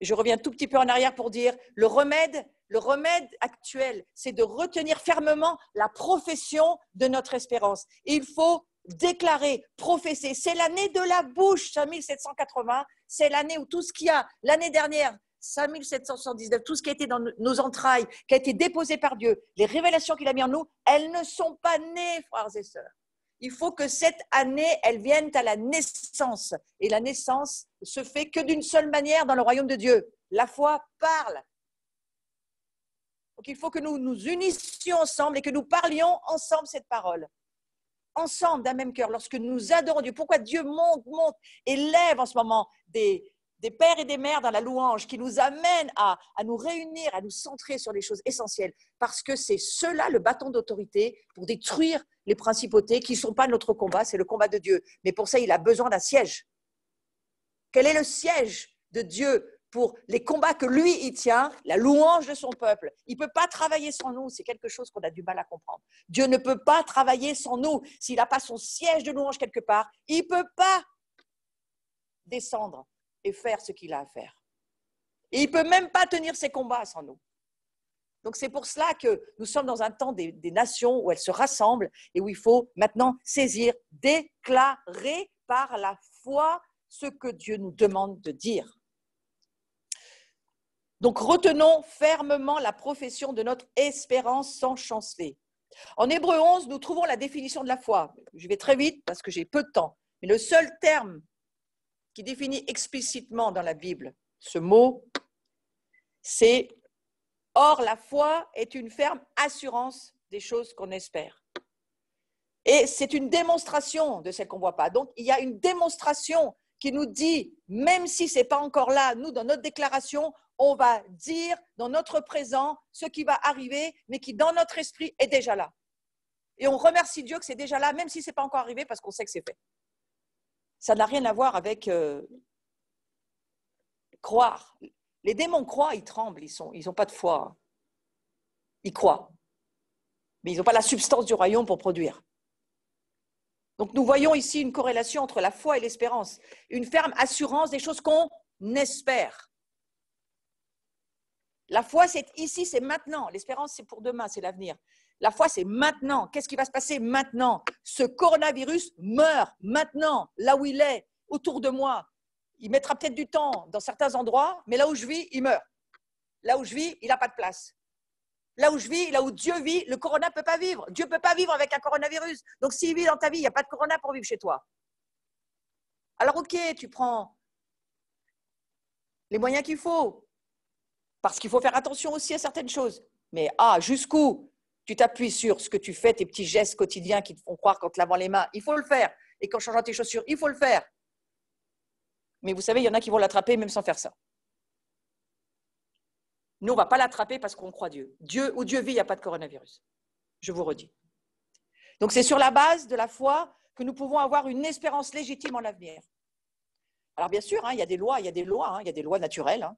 A: je reviens un tout petit peu en arrière pour dire le remède actuel, c'est de retenir fermement la profession de notre espérance. Et il faut déclarer, professer. C'est l'année de la bouche, 5780, c'est l'année où tout ce qu'il y a, l'année dernière, 5779, tout ce qui a été dans nos entrailles, qui a été déposé par Dieu, les révélations qu'il a mis en nous, elles ne sont pas nées, frères et sœurs. Il faut que cette année, elle vienne à la naissance. Et la naissance se fait que d'une seule manière dans le royaume de Dieu. La foi parle. Donc il faut que nous nous unissions ensemble et que nous parlions ensemble cette parole. Ensemble, d'un même cœur, lorsque nous adorons Dieu. Pourquoi Dieu monte et lève en ce moment des pères et des mères dans la louange qui nous amènent à nous réunir, à nous centrer sur les choses essentielles. Parce que c'est cela le bâton d'autorité pour détruire les principautés qui ne sont pas notre combat, c'est le combat de Dieu. Mais pour ça, il a besoin d'un siège. Quel est le siège de Dieu pour les combats que lui, il tient? La louange de son peuple. Il ne peut pas travailler sans nous, c'est quelque chose qu'on a du mal à comprendre. Dieu ne peut pas travailler sans nous. S'il n'a pas son siège de louange quelque part, il ne peut pas descendre et faire ce qu'il a à faire. Et il ne peut même pas tenir ses combats sans nous. Donc c'est pour cela que nous sommes dans un temps des nations où elles se rassemblent et où il faut maintenant saisir, déclarer par la foi ce que Dieu nous demande de dire. Donc retenons fermement la profession de notre espérance sans chanceler. En Hébreux 11, nous trouvons la définition de la foi. Je vais très vite parce que j'ai peu de temps. Mais le seul terme qui définit explicitement dans la Bible ce mot, c'est « Or, la foi est une ferme assurance des choses qu'on espère. » Et c'est une démonstration de celle qu'on ne voit pas. Donc, il y a une démonstration qui nous dit, même si ce n'est pas encore là, nous, dans notre déclaration, on va dire dans notre présent ce qui va arriver, mais qui, dans notre esprit, est déjà là. Et on remercie Dieu que c'est déjà là, même si ce n'est pas encore arrivé, parce qu'on sait que c'est fait. Ça n'a rien à voir avec croire. Les démons croient, ils tremblent, ils n'ont pas de foi. Ils croient. Mais ils n'ont pas la substance du royaume pour produire. Donc nous voyons ici une corrélation entre la foi et l'espérance. Une ferme assurance des choses qu'on espère. La foi, c'est ici, c'est maintenant. L'espérance, c'est pour demain, c'est l'avenir. La foi, c'est maintenant. Qu'est-ce qui va se passer maintenant? Ce coronavirus meurt maintenant, là où il est, autour de moi. Il mettra peut-être du temps dans certains endroits, mais là où je vis, il meurt. Là où je vis, il n'a pas de place. Là où je vis, là où Dieu vit, le corona ne peut pas vivre. Dieu ne peut pas vivre avec un coronavirus. Donc, s'il vit dans ta vie, il n'y a pas de corona pour vivre chez toi. Alors, ok, tu prends les moyens qu'il faut, parce qu'il faut faire attention aussi à certaines choses. Mais jusqu'où tu t'appuies sur ce que tu fais, tes petits gestes quotidiens qui te font croire qu'en te lavant les mains, il faut le faire. Et qu'en changeant tes chaussures, il faut le faire. Mais vous savez, il y en a qui vont l'attraper même sans faire ça. Nous, on ne va pas l'attraper parce qu'on croit Dieu. Où Dieu vit, il n'y a pas de coronavirus. Je vous redis. Donc, c'est sur la base de la foi que nous pouvons avoir une espérance légitime en l'avenir. Alors, bien sûr, il y a des lois, il y a des lois naturelles.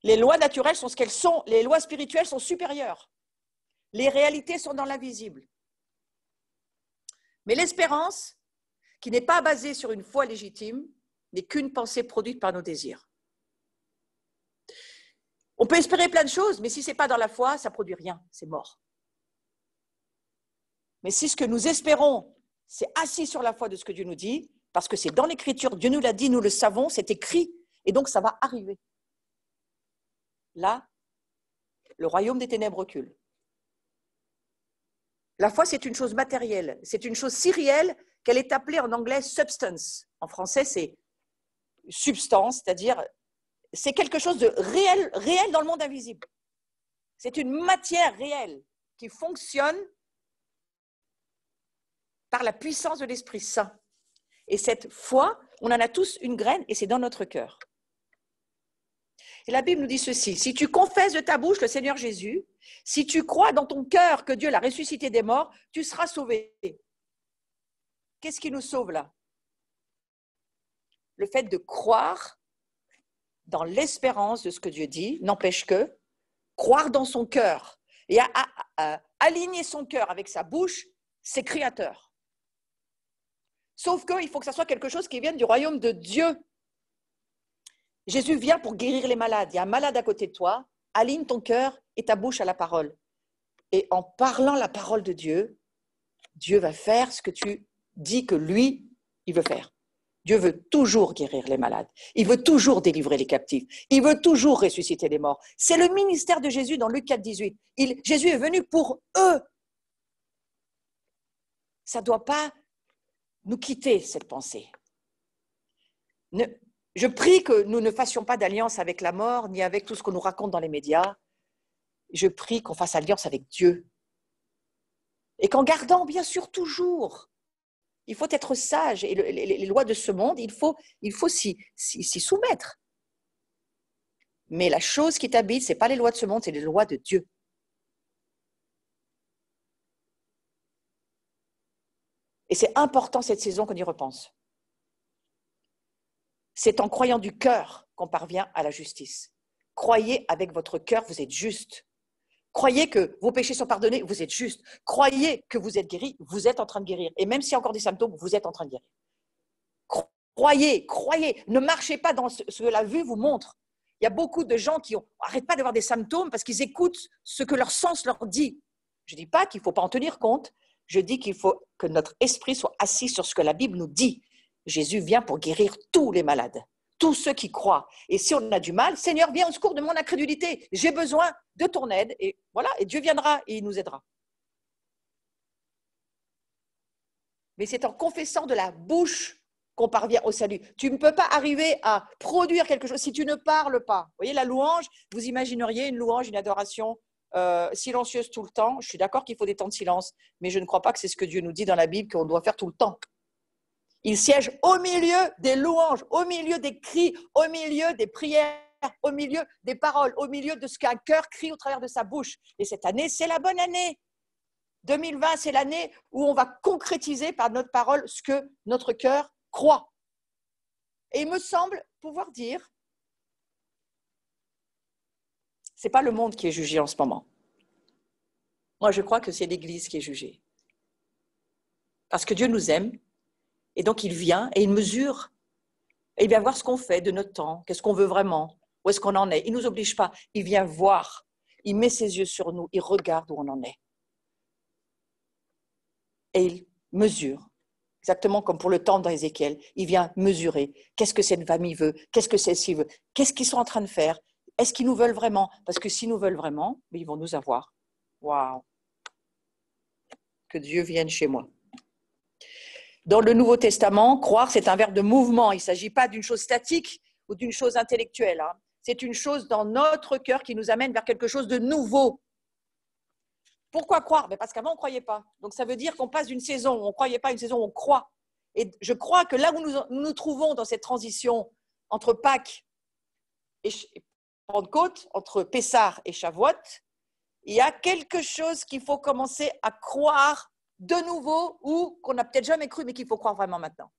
A: Les lois naturelles sont ce qu'elles sont. Les lois spirituelles sont supérieures. Les réalités sont dans l'invisible. Mais l'espérance, qui n'est pas basée sur une foi légitime, n'est qu'une pensée produite par nos désirs. On peut espérer plein de choses, mais si ce n'est pas dans la foi, ça ne produit rien, c'est mort. Mais si ce que nous espérons, c'est assis sur la foi de ce que Dieu nous dit, parce que c'est dans l'Écriture, Dieu nous l'a dit, nous le savons, c'est écrit, et donc ça va arriver. Là, le royaume des ténèbres recule. La foi, c'est une chose matérielle, c'est une chose si réelle qu'elle est appelée en anglais substance. En français, c'est substance, c'est-à-dire c'est quelque chose de réel dans le monde invisible. C'est une matière réelle qui fonctionne par la puissance de l'Esprit Saint. Et cette foi, on en a tous une graine et c'est dans notre cœur. Et la Bible nous dit ceci, si tu confesses de ta bouche le Seigneur Jésus, si tu crois dans ton cœur que Dieu l'a ressuscité des morts, tu seras sauvé. Qu'est-ce qui nous sauve là? Le fait de croire dans l'espérance de ce que Dieu dit, n'empêche que croire dans son cœur et aligner son cœur avec sa bouche, c'est créateur. Sauf qu'il faut que ça soit quelque chose qui vienne du royaume de Dieu. Jésus vient pour guérir les malades. Il y a un malade à côté de toi, aligne ton cœur et ta bouche à la parole. Et en parlant la parole de Dieu, Dieu va faire ce que tu dis que lui, il veut faire. Dieu veut toujours guérir les malades. Il veut toujours délivrer les captifs. Il veut toujours ressusciter les morts. C'est le ministère de Jésus dans Luc 4, 18. Jésus est venu pour eux. Ça ne doit pas nous quitter, cette pensée. Je prie que nous ne fassions pas d'alliance avec la mort, ni avec tout ce qu'on nous raconte dans les médias. Je prie qu'on fasse alliance avec Dieu. Et qu'en gardant, bien sûr, toujours, il faut être sage. Et les lois de ce monde, il faut s'y soumettre. Mais la chose qui t'habite, ce n'est pas les lois de ce monde, c'est les lois de Dieu. Et c'est important cette saison qu'on y repense. C'est en croyant du cœur qu'on parvient à la justice. Croyez avec votre cœur, vous êtes juste. Croyez que vos péchés sont pardonnés, vous êtes juste. Croyez que vous êtes guéri, vous êtes en train de guérir. Et même s'il y a encore des symptômes, vous êtes en train de guérir. Croyez. Ne marchez pas dans ce que la vue vous montre. Il y a beaucoup de gens qui n'arrêtent pas d'avoir des symptômes parce qu'ils écoutent ce que leur sens leur dit. Je ne dis pas qu'il ne faut pas en tenir compte. Je dis qu'il faut que notre esprit soit assis sur ce que la Bible nous dit. Jésus vient pour guérir tous les malades, tous ceux qui croient. Et si on a du mal, Seigneur, viens au secours de mon incrédulité. J'ai besoin de ton aide. Et voilà, et Dieu viendra et il nous aidera. Mais c'est en confessant de la bouche qu'on parvient au salut. Tu ne peux pas arriver à produire quelque chose si tu ne parles pas. Vous voyez, la louange, vous imagineriez une louange, une adoration silencieuse tout le temps. Je suis d'accord qu'il faut des temps de silence, mais je ne crois pas que c'est ce que Dieu nous dit dans la Bible qu'on doit faire tout le temps. Il siège au milieu des louanges, au milieu des cris, au milieu des prières, au milieu des paroles, au milieu de ce qu'un cœur crie au travers de sa bouche. Et cette année, c'est la bonne année. 2020, c'est l'année où on va concrétiser par notre parole ce que notre cœur croit. Et il me semble pouvoir dire, ce n'est pas le monde qui est jugé en ce moment. Moi, je crois que c'est l'Église qui est jugée. Parce que Dieu nous aime. Et donc, il vient et il mesure. Et il vient voir ce qu'on fait de notre temps, qu'est-ce qu'on veut vraiment, où est-ce qu'on en est. Il ne nous oblige pas. Il vient voir. Il met ses yeux sur nous. Il regarde où on en est. Et il mesure. Exactement comme pour le temple dans Ézéchiel. Il vient mesurer. Qu'est-ce que cette famille veut? Qu'est-ce que celle-ci veut? Qu'est-ce qu'ils sont en train de faire? Est-ce qu'ils nous veulent vraiment? Parce que s'ils nous veulent vraiment, ils vont nous avoir. Waouh! Que Dieu vienne chez moi. Dans le Nouveau Testament, croire, c'est un verbe de mouvement. Il ne s'agit pas d'une chose statique ou d'une chose intellectuelle. C'est une chose dans notre cœur qui nous amène vers quelque chose de nouveau. Pourquoi croire? Parce qu'avant, on ne croyait pas. Donc, ça veut dire qu'on passe d'une saison où on ne croyait pas à une saison où on croit. Et je crois que là où nous nous trouvons dans cette transition entre Pâques et Pentecôte, entre Pessah et Shavuot, il y a quelque chose qu'il faut commencer à croire de nouveau ou qu'on n'a peut-être jamais cru, mais qu'il faut croire vraiment maintenant.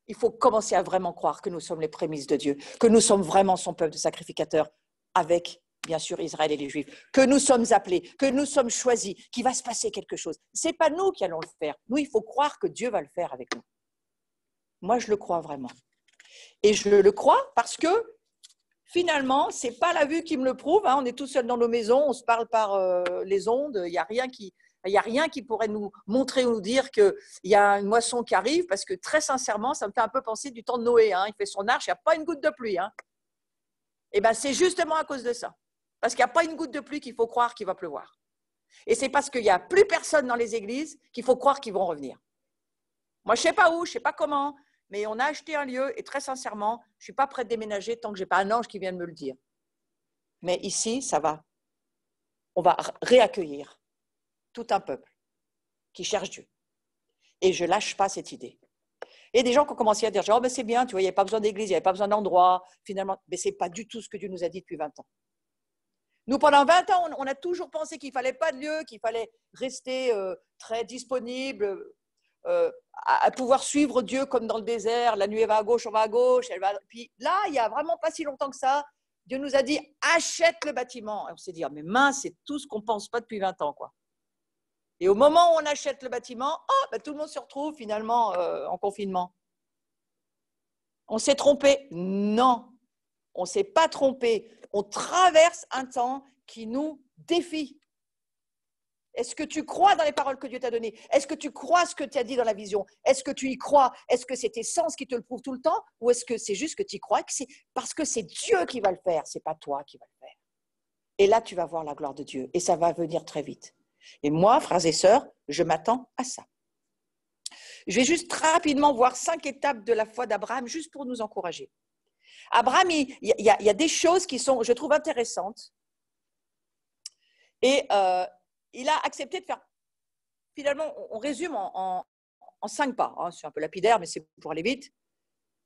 A: Il faut commencer à vraiment croire que nous sommes les prémices de Dieu, que nous sommes vraiment son peuple de sacrificateurs avec, bien sûr, Israël et les Juifs, que nous sommes appelés, que nous sommes choisis, qu'il va se passer quelque chose. Ce n'est pas nous qui allons le faire. Nous, il faut croire que Dieu va le faire avec nous. Moi, je le crois vraiment. Et je le crois parce que finalement, ce n'est pas la vue qui me le prouve. On est tous seuls dans nos maisons, on se parle par les ondes. Il n'y a rien qui pourrait nous montrer ou nous dire qu'il y a une moisson qui arrive, parce que très sincèrement, ça me fait un peu penser du temps de Noé. Il fait son arche, il n'y a pas une goutte de pluie. Et bien, c'est justement à cause de ça. Parce qu'il n'y a pas une goutte de pluie qu'il faut croire qu'il va pleuvoir. Et c'est parce qu'il n'y a plus personne dans les églises qu'il faut croire qu'ils vont revenir. Moi, je ne sais pas où, je ne sais pas comment, mais on a acheté un lieu et très sincèrement, je ne suis pas prête de déménager tant que je n'ai pas un ange qui vienne me le dire. Mais ici, ça va. On va réaccueillir tout un peuple qui cherche Dieu. Et je ne lâche pas cette idée. Et des gens qui ont commencé à dire, genre, oh, ben c'est bien, tu vois, il n'y avait pas besoin d'église, il n'y avait pas besoin d'endroit. Finalement, mais ce n'est pas du tout ce que Dieu nous a dit depuis 20 ans. Nous, pendant 20 ans, on a toujours pensé qu'il ne fallait pas de lieu, qu'il fallait rester très disponible, à pouvoir suivre Dieu comme dans le désert. La nuée va à gauche, on va à gauche. Puis là, il n'y a vraiment pas si longtemps que ça, Dieu nous a dit, achète le bâtiment. Et on s'est dit, mais mince, c'est tout ce qu'on ne pense pas depuis 20 ans, quoi. Et au moment où on achète le bâtiment, tout le monde se retrouve finalement en confinement. On s'est trompé? Non, on ne s'est pas trompé. On traverse un temps qui nous défie. Est-ce que tu crois dans les paroles que Dieu t'a données? Est-ce que tu crois ce que tu as dit dans la vision? Est-ce que tu y crois? Est-ce que c'est tes sens qui te le prouvent tout le temps? Ou est-ce que c'est juste que tu y crois que c'est parce que c'est Dieu qui va le faire, ce n'est pas toi qui vas le faire? Et là, tu vas voir la gloire de Dieu et ça va venir très vite. Et moi, frères et sœurs, je m'attends à ça. Je vais juste rapidement voir 5 étapes de la foi d'Abraham, juste pour nous encourager. Abraham, il y a des choses qui sont, je trouve, intéressantes. Et il a accepté de faire, finalement, on résume en 5 pas. Hein, c'est un peu lapidaire, mais c'est pour aller vite.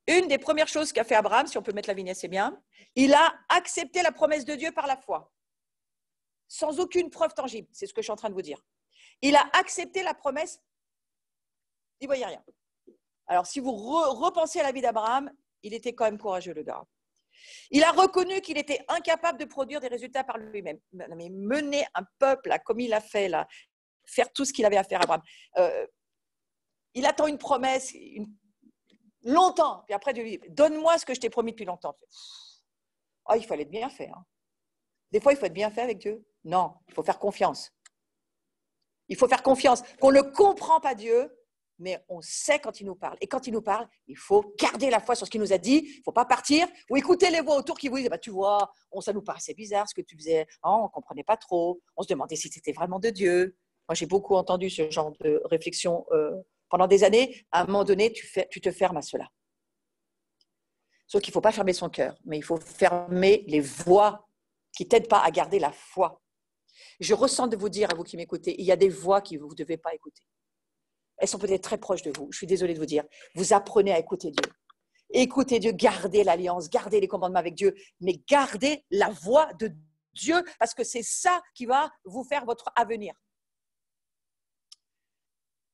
A: Une des premières choses qu'a fait Abraham, si on peut mettre la vignette, c'est bien, il a accepté la promesse de Dieu par la foi. Sans aucune preuve tangible, c'est ce que je suis en train de vous dire. Il a accepté la promesse, il ne voyait rien. Alors, si vous repensez à la vie d'Abraham, il était quand même courageux, le gars. Il a reconnu qu'il était incapable de produire des résultats par lui-même. Mais mener un peuple, là, comme il a fait, là, faire tout ce qu'il avait à faire, Abraham. Il attend une promesse longtemps, puis après, Dieu lui dit, donne-moi ce que je t'ai promis depuis longtemps. Oh, il fallait être bien fait. Hein. Des fois, il faut être bien fait avec Dieu. Non, il faut faire confiance. Il faut faire confiance. Qu'on ne comprend pas Dieu, mais on sait quand il nous parle. Et quand il nous parle, il faut garder la foi sur ce qu'il nous a dit. Il ne faut pas partir ou écouter les voix autour qui vous disent, tu vois, ça nous paraissait bizarre ce que tu faisais. On ne comprenait pas trop. On se demandait si c'était vraiment de Dieu. Moi, j'ai beaucoup entendu ce genre de réflexion pendant des années. À un moment donné, tu te fermes à cela. Sauf qu'il ne faut pas fermer son cœur, mais il faut fermer les voix qui ne t'aident pas à garder la foi. Je ressens de vous dire, à vous qui m'écoutez, il y a des voix que vous ne devez pas écouter. Elles sont peut-être très proches de vous. Je suis désolée de vous dire. Vous apprenez à écouter Dieu. Écoutez Dieu, gardez l'alliance, gardez les commandements avec Dieu, mais gardez la voix de Dieu parce que c'est ça qui va vous faire votre avenir.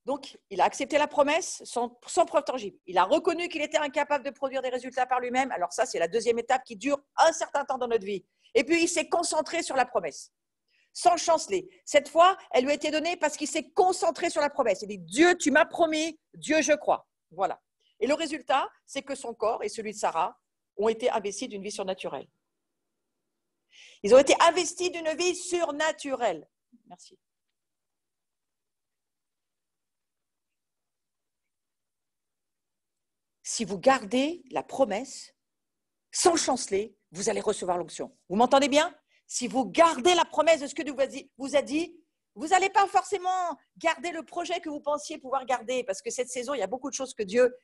A: Donc, il a accepté la promesse sans preuve tangible. Il a reconnu qu'il était incapable de produire des résultats par lui-même. Alors ça, c'est la deuxième étape qui dure un certain temps dans notre vie. Et puis, il s'est concentré sur la promesse, sans chanceler. Cette fois, elle lui a été donnée parce qu'il s'est concentré sur la promesse. Il dit, Dieu, tu m'as promis, Dieu, je crois. Voilà. Et le résultat, c'est que son corps et celui de Sarah ont été investis d'une vie surnaturelle. Ils ont été investis d'une vie surnaturelle. Merci. Si vous gardez la promesse, sans chanceler, vous allez recevoir l'onction. Vous m'entendez bien? Si vous gardez la promesse de ce que Dieu vous a dit, vous n'allez pas forcément garder le projet que vous pensiez pouvoir garder, parce que cette saison, il y a beaucoup de choses que Dieu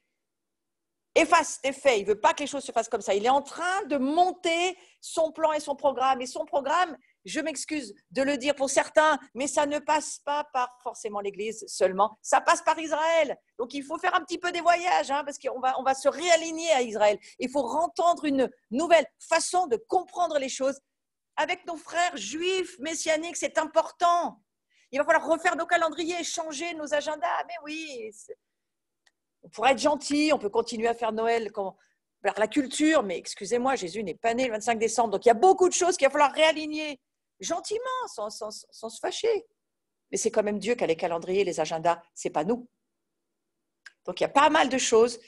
A: efface des faits. Il ne veut pas que les choses se fassent comme ça. Il est en train de monter son plan et son programme. Et son programme, je m'excuse de le dire pour certains, mais ça ne passe pas par forcément l'Église seulement. Ça passe par Israël. Donc, il faut faire un petit peu des voyages, parce qu'on va se réaligner à Israël. Il faut entendre une nouvelle façon de comprendre les choses. Avec nos frères juifs, messianiques, c'est important. Il va falloir refaire nos calendriers, changer nos agendas. Mais oui, on pourrait être gentil, on peut continuer à faire Noël vers la culture, mais excusez-moi, Jésus n'est pas né le 25 décembre. Donc, il y a beaucoup de choses qu'il va falloir réaligner gentiment, sans se fâcher. Mais c'est quand même Dieu qui a les calendriers, les agendas, ce n'est pas nous. Donc, il y a pas mal de choses.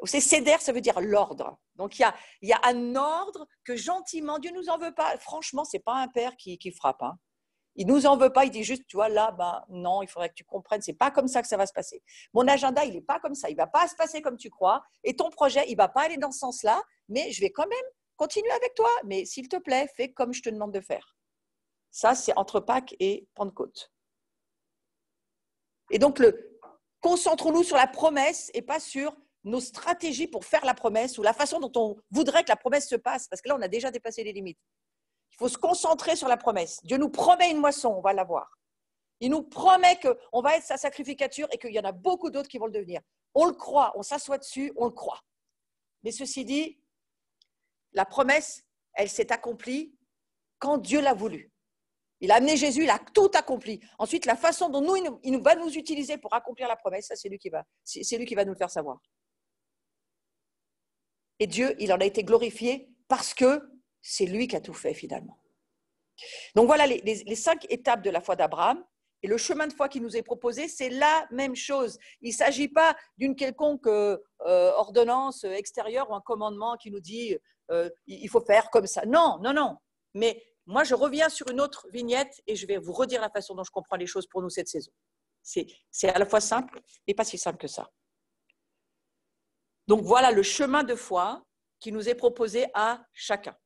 A: C'est Seder, ça veut dire l'ordre. Donc, il y a un ordre que gentiment, Dieu ne nous en veut pas. Franchement, ce n'est pas un père qui frappe. Il ne nous en veut pas, il dit juste, tu vois, là, non, il faudrait que tu comprennes, ce n'est pas comme ça que ça va se passer. Mon agenda, il n'est pas comme ça, il ne va pas se passer comme tu crois, et ton projet, il ne va pas aller dans ce sens-là, mais je vais quand même continuer avec toi. Mais s'il te plaît, fais comme je te demande de faire. Ça, c'est entre Pâques et Pentecôte. Et donc, concentrons-nous sur la promesse et pas sur nos stratégies pour faire la promesse ou la façon dont on voudrait que la promesse se passe, parce que là, on a déjà dépassé les limites. Il faut se concentrer sur la promesse. Dieu nous promet une moisson, on va l'avoir. Il nous promet qu'on va être sa sacrificature et qu'il y en a beaucoup d'autres qui vont le devenir. On le croit, on s'assoit dessus, on le croit. Mais ceci dit, la promesse, elle s'est accomplie quand Dieu l'a voulu. Il a amené Jésus, il a tout accompli. Ensuite, la façon dont il va nous utiliser pour accomplir la promesse, ça, c'est lui qui va nous le faire savoir. Et Dieu, il en a été glorifié parce que c'est lui qui a tout fait finalement. Donc voilà les 5 étapes de la foi d'Abraham. Et le chemin de foi qui nous est proposé, c'est la même chose. Il ne s'agit pas d'une quelconque ordonnance extérieure ou un commandement qui nous dit il faut faire comme ça. Non, non, non. Mais moi, je reviens sur une autre vignette et je vais vous redire la façon dont je comprends les choses pour nous cette saison. C'est à la fois simple et pas si simple que ça. Donc voilà le chemin de foi qui nous est proposé à chacun.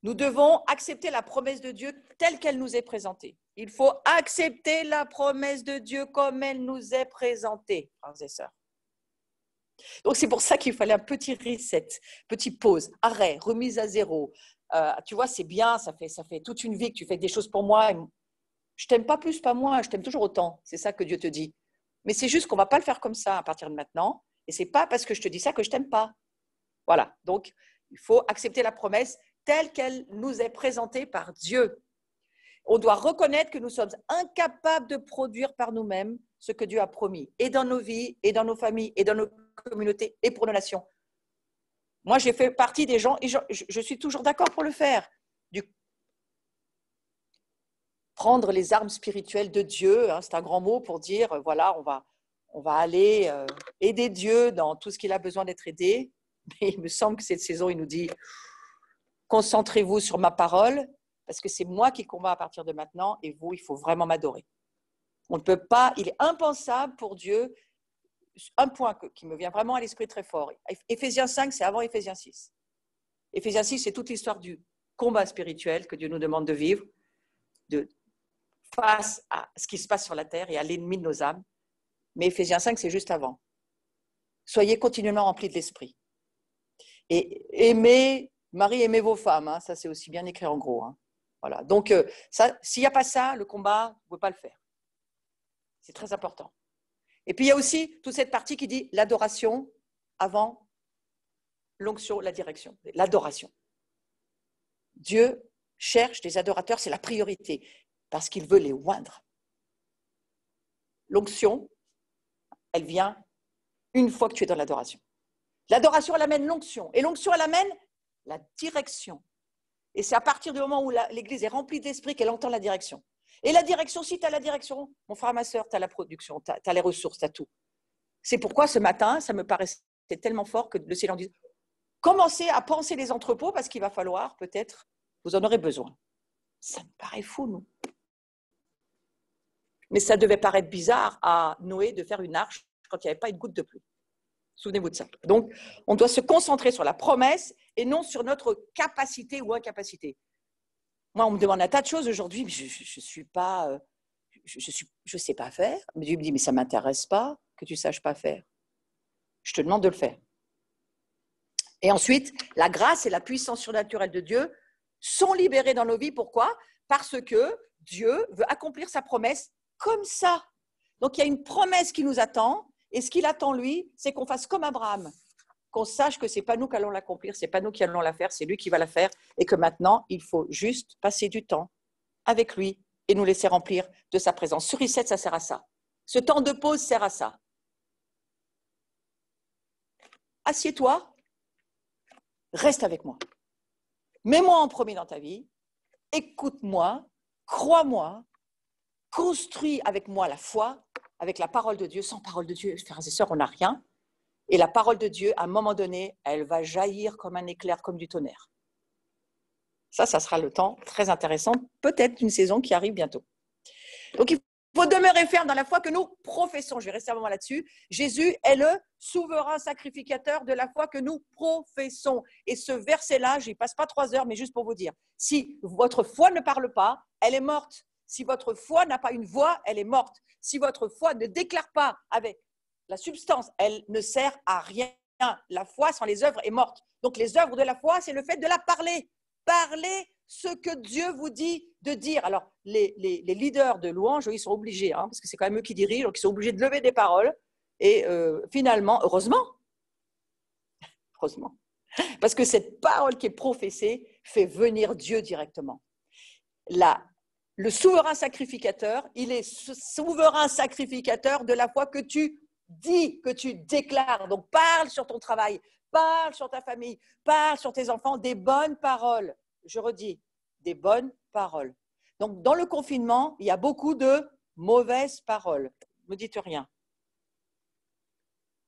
A: Nous devons accepter la promesse de Dieu telle qu'elle nous est présentée. Il faut accepter la promesse de Dieu comme elle nous est présentée, frères et sœurs. Donc c'est pour ça qu'il fallait un petit reset, petite pause, arrêt, remise à zéro. Tu vois, c'est bien, ça fait toute une vie que tu fais des choses pour moi. Je t'aime pas plus, pas moins, je t'aime toujours autant. C'est ça que Dieu te dit. Mais c'est juste qu'on ne va pas le faire comme ça à partir de maintenant. Et ce n'est pas parce que je te dis ça que je ne t'aime pas. Voilà, donc il faut accepter la promesse telle qu'elle nous est présentée par Dieu. On doit reconnaître que nous sommes incapables de produire par nous-mêmes ce que Dieu a promis, et dans nos vies, et dans nos familles, et dans nos communautés, et pour nos nations. Moi, j'ai fait partie des gens, et je suis toujours d'accord pour le faire, prendre les armes spirituelles de Dieu, hein, c'est un grand mot pour dire, voilà, on va aller aider Dieu dans tout ce qu'il a besoin d'être aidé. Mais il me semble que cette saison, il nous dit, concentrez-vous sur ma parole, parce que c'est moi qui combats à partir de maintenant, et vous, il faut vraiment m'adorer. On ne peut pas, il est impensable pour Dieu, un point qui me vient vraiment à l'esprit très fort. Éphésiens 5, c'est avant Éphésiens 6. Éphésiens 6, c'est toute l'histoire du combat spirituel que Dieu nous demande de vivre, face à ce qui se passe sur la terre et à l'ennemi de nos âmes. Mais Éphésiens 5, c'est juste avant. Soyez continuellement remplis de l'esprit. Et aimez, Marie, aimez vos femmes. Hein, ça, c'est aussi bien écrit en gros. Hein. Voilà. Donc, s'il n'y a pas ça, le combat, vous ne pouvez pas le faire. C'est très important. Et puis, il y a aussi toute cette partie qui dit l'adoration avant l'onction, la direction. L'adoration. Dieu cherche des adorateurs, c'est la priorité, parce qu'il veut les oindre. L'onction, elle vient une fois que tu es dans l'adoration. L'adoration, elle amène l'onction. Et l'onction, elle amène la direction. Et c'est à partir du moment où l'Église est remplie d'esprit qu'elle entend la direction. Et la direction, si tu as la direction, mon frère, ma soeur, tu as la production, tu as les ressources, tu as tout. C'est pourquoi ce matin, ça me paraissait tellement fort que le Seigneur dit commencez à penser les entrepôts parce qu'il va falloir, peut-être, vous en aurez besoin. Ça me paraît fou, nous. Mais ça devait paraître bizarre à Noé de faire une arche quand il n'y avait pas une goutte de pluie. Souvenez-vous de ça. Donc, on doit se concentrer sur la promesse et non sur notre capacité ou incapacité. Moi, on me demande un tas de choses aujourd'hui, mais je sais pas faire. Mais Dieu me dit, mais ça ne m'intéresse pas que tu ne saches pas faire. Je te demande de le faire. Et ensuite, la grâce et la puissance surnaturelle de Dieu sont libérées dans nos vies. Pourquoi ? Parce que Dieu veut accomplir sa promesse comme ça. Donc, il y a une promesse qui nous attend. Et ce qu'il attend, lui, c'est qu'on fasse comme Abraham, qu'on sache que ce n'est pas nous qui allons l'accomplir, ce n'est pas nous qui allons la faire, c'est lui qui va la faire, et que maintenant, il faut juste passer du temps avec lui et nous laisser remplir de sa présence. Sur Reset, ça sert à ça. Ce temps de pause sert à ça. Assieds-toi, reste avec moi. Mets-moi en premier dans ta vie, écoute-moi, crois-moi, construis avec moi la foi, avec la parole de Dieu. Sans parole de Dieu, frères et sœurs, on n'a rien. Et la parole de Dieu, à un moment donné, elle va jaillir comme un éclair, comme du tonnerre. Ça sera le temps très intéressant, peut-être d'une saison qui arrive bientôt. Donc, il faut demeurer ferme dans la foi que nous professons. Je vais rester un moment là-dessus. Jésus est le souverain sacrificateur de la foi que nous professons. Et ce verset-là, je n'y passe pas 3 heures, mais juste pour vous dire, si votre foi ne parle pas, elle est morte. Si votre foi n'a pas une voix, elle est morte. Si votre foi ne déclare pas avec la substance, elle ne sert à rien. La foi sans les œuvres est morte. Donc les œuvres de la foi, c'est le fait de la parler. Parlez ce que Dieu vous dit de dire. Alors, les leaders de louange, ils sont obligés, parce que c'est quand même eux qui dirigent, donc ils sont obligés de lever des paroles. Et finalement, heureusement, parce que cette parole qui est professée fait venir Dieu directement. Le souverain sacrificateur, il est souverain sacrificateur de la foi que tu dis, que tu déclares. Donc, parle sur ton travail, parle sur ta famille, parle sur tes enfants, des bonnes paroles. Je redis, des bonnes paroles. Donc, dans le confinement, il y a beaucoup de mauvaises paroles. Ne me dites rien.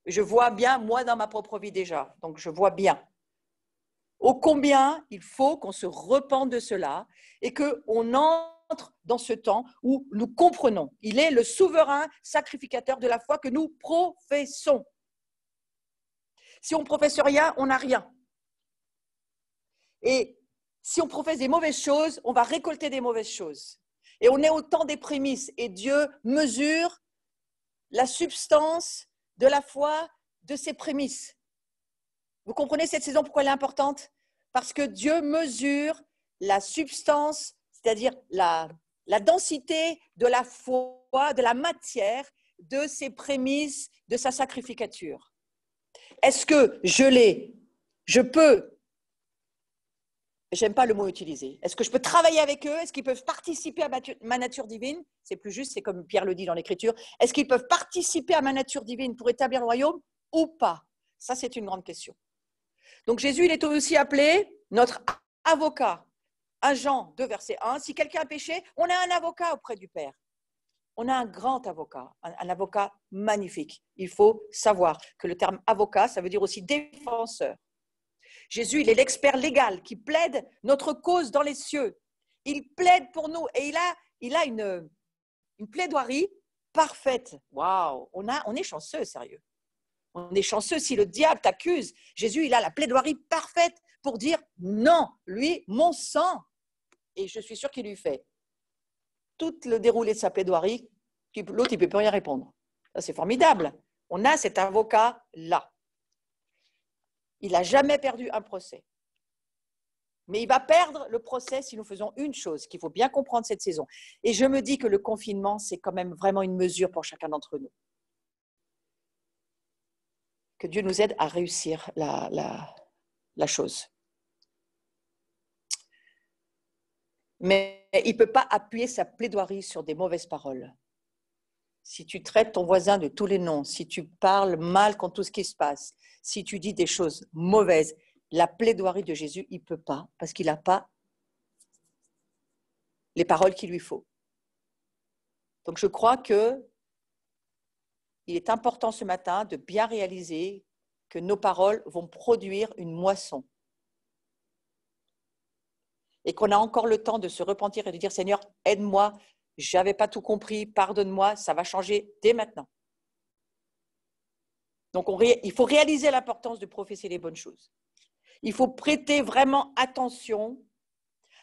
A: Je vois bien, moi, dans ma propre vie déjà. Donc, je vois bien. Ô combien il faut qu'on se repente de cela et qu'on entre dans ce temps où nous comprenons. Il est le souverain sacrificateur de la foi que nous professons. Si on ne professe rien, on n'a rien. Et si on professe des mauvaises choses, on va récolter des mauvaises choses. Et on est au temps des prémices. Et Dieu mesure la substance de la foi de ses prémices. Vous comprenez cette saison, pourquoi elle est importante? Parce que Dieu mesure la substance, c'est-à-dire la densité de la foi, de la matière, de ses prémices, de sa sacrificature. Est-ce que je peux, j'aime pas le mot utilisé, est-ce que je peux travailler avec eux? Est-ce qu'ils peuvent participer à ma nature divine? C'est plus juste, c'est comme Pierre le dit dans l'Écriture. Est-ce qu'ils peuvent participer à ma nature divine pour établir le royaume ou pas? Ça, c'est une grande question. Donc Jésus, il est aussi appelé notre avocat. 1 Jean 2, verset 1. Si quelqu'un a péché, on a un avocat auprès du Père. On a un grand avocat, un avocat magnifique. Il faut savoir que le terme avocat, ça veut dire aussi défenseur. Jésus, il est l'expert légal qui plaide notre cause dans les cieux. Il plaide pour nous et il a une plaidoirie parfaite. Waouh, on est chanceux, sérieux. On est chanceux si le diable t'accuse. Jésus, il a la plaidoirie parfaite pour dire non, lui, mon sang. Et je suis sûre qu'il lui fait tout le déroulé de sa plaidoirie, l'autre, il ne peut plus rien répondre. Ça, c'est formidable. On a cet avocat-là. Il n'a jamais perdu un procès. Mais il va perdre le procès si nous faisons une chose, qu'il faut bien comprendre cette saison. Et je me dis que le confinement, c'est quand même vraiment une mesure pour chacun d'entre nous. Que Dieu nous aide à réussir la chose. Mais il ne peut pas appuyer sa plaidoirie sur des mauvaises paroles. Si tu traites ton voisin de tous les noms, si tu parles mal contre tout ce qui se passe, si tu dis des choses mauvaises, la plaidoirie de Jésus, il ne peut pas, parce qu'il n'a pas les paroles qu'il lui faut. Donc je crois qu'il est important ce matin de bien réaliser que nos paroles vont produire une moisson. Et qu'on a encore le temps de se repentir et de dire « Seigneur, aide-moi, je n'avais pas tout compris, pardonne-moi, ça va changer dès maintenant. » Donc, il faut réaliser l'importance de professer les bonnes choses. Il faut prêter vraiment attention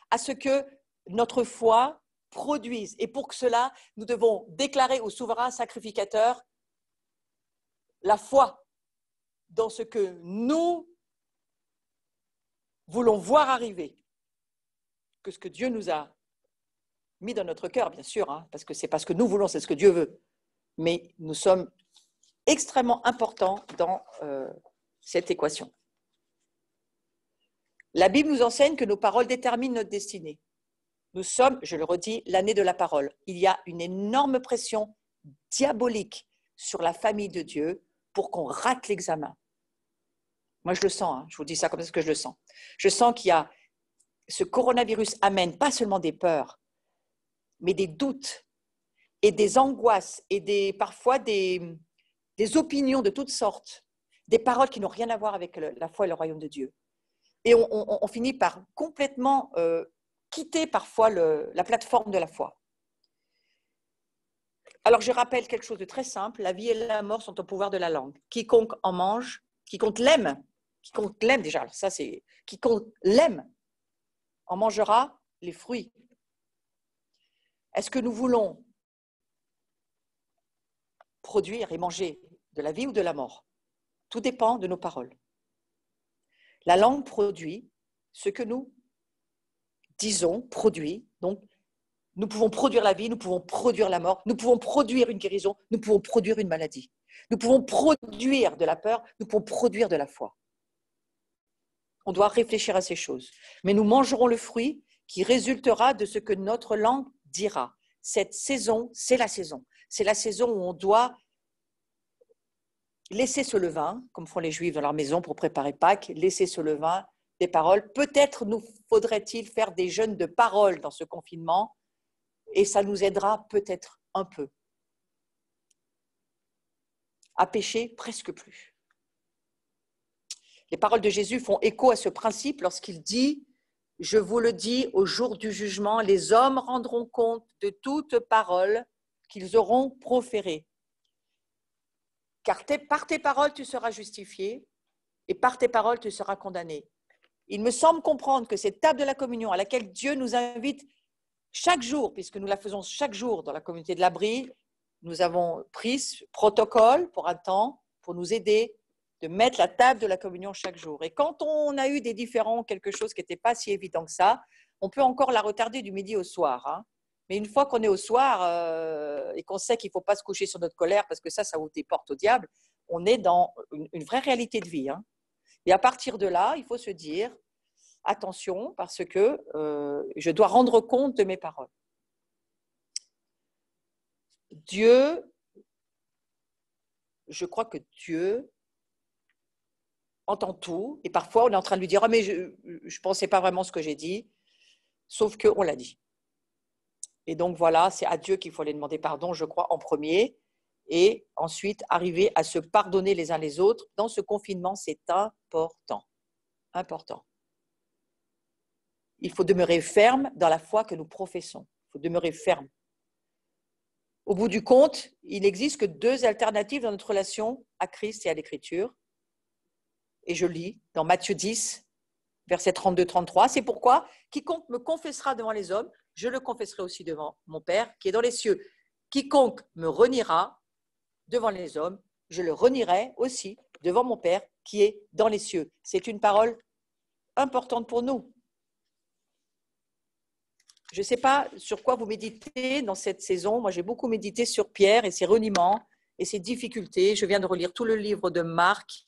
A: à ce que notre foi produise. Et pour cela, nous devons déclarer au souverain sacrificateur la foi dans ce que nous voulons voir arriver. Que ce que Dieu nous a mis dans notre cœur, bien sûr, parce que c'est pas ce que nous voulons, c'est ce que Dieu veut. Mais nous sommes extrêmement importants dans cette équation. La Bible nous enseigne que nos paroles déterminent notre destinée. Nous sommes, je le redis, l'année de la parole. Il y a une énorme pression diabolique sur la famille de Dieu pour qu'on rate l'examen. Moi, je le sens, je vous dis ça comme ça que je le sens. Je sens qu'il y a ce coronavirus amène pas seulement des peurs, mais des doutes et des angoisses et parfois des opinions de toutes sortes, des paroles qui n'ont rien à voir avec la foi et le royaume de Dieu. Et on finit par complètement quitter parfois la plateforme de la foi. Alors je rappelle quelque chose de très simple, la vie et la mort sont au pouvoir de la langue. Quiconque en mange, quiconque l'aime déjà, alors ça c'est, quiconque l'aime, en mangera les fruits. Est-ce que nous voulons produire et manger de la vie ou de la mort? Tout dépend de nos paroles. La langue produit ce que nous disons, produit. Donc, nous pouvons produire la vie, nous pouvons produire la mort, nous pouvons produire une guérison, nous pouvons produire une maladie. Nous pouvons produire de la peur, nous pouvons produire de la foi. On doit réfléchir à ces choses. Mais nous mangerons le fruit qui résultera de ce que notre langue dira. Cette saison, c'est la saison. C'est la saison où on doit laisser ce levain, comme font les Juifs dans leur maison pour préparer Pâques, laisser ce levain des paroles. Peut-être nous faudrait-il faire des jeûnes de paroles dans ce confinement et ça nous aidera peut-être un peu à pécher presque plus. Les paroles de Jésus font écho à ce principe lorsqu'il dit « Je vous le dis, au jour du jugement, les hommes rendront compte de toute parole qu'ils auront proférée. Car par tes paroles, tu seras justifié et par tes paroles, tu seras condamné. » Il me semble comprendre que cette table de la communion à laquelle Dieu nous invite chaque jour, puisque nous la faisons chaque jour dans la communauté de l'Abri, nous avons pris ce protocole pour un temps, pour nous aider de mettre la table de la communion chaque jour. Et quand on a eu des différends, quelque chose qui n'était pas si évident que ça, on peut encore la retarder du midi au soir. Hein. Mais une fois qu'on est au soir et qu'on sait qu'il ne faut pas se coucher sur notre colère parce que ça ouvre des portes au diable, on est dans une vraie réalité de vie. Hein. Et à partir de là, il faut se dire, attention, parce que je dois rendre compte de mes paroles. Dieu, je crois que Dieu entend tout, et parfois on est en train de lui dire « Ah, mais je ne pensais pas vraiment ce que j'ai dit », sauf qu'on l'a dit. Et donc voilà, c'est à Dieu qu'il faut aller demander pardon, je crois, en premier, et ensuite arriver à se pardonner les uns les autres. Dans ce confinement, c'est important. Important. Il faut demeurer ferme dans la foi que nous professons. Il faut demeurer ferme. Au bout du compte, il n'existe que deux alternatives dans notre relation à Christ et à l'Écriture. Et je lis dans Matthieu 10, versets 32-33, c'est pourquoi quiconque me confessera devant les hommes, je le confesserai aussi devant mon Père qui est dans les cieux. Quiconque me reniera devant les hommes, je le renierai aussi devant mon Père qui est dans les cieux. C'est une parole importante pour nous. Je ne sais pas sur quoi vous méditez dans cette saison. Moi, j'ai beaucoup médité sur Pierre et ses reniements et ses difficultés. Je viens de relire tout le livre de Marc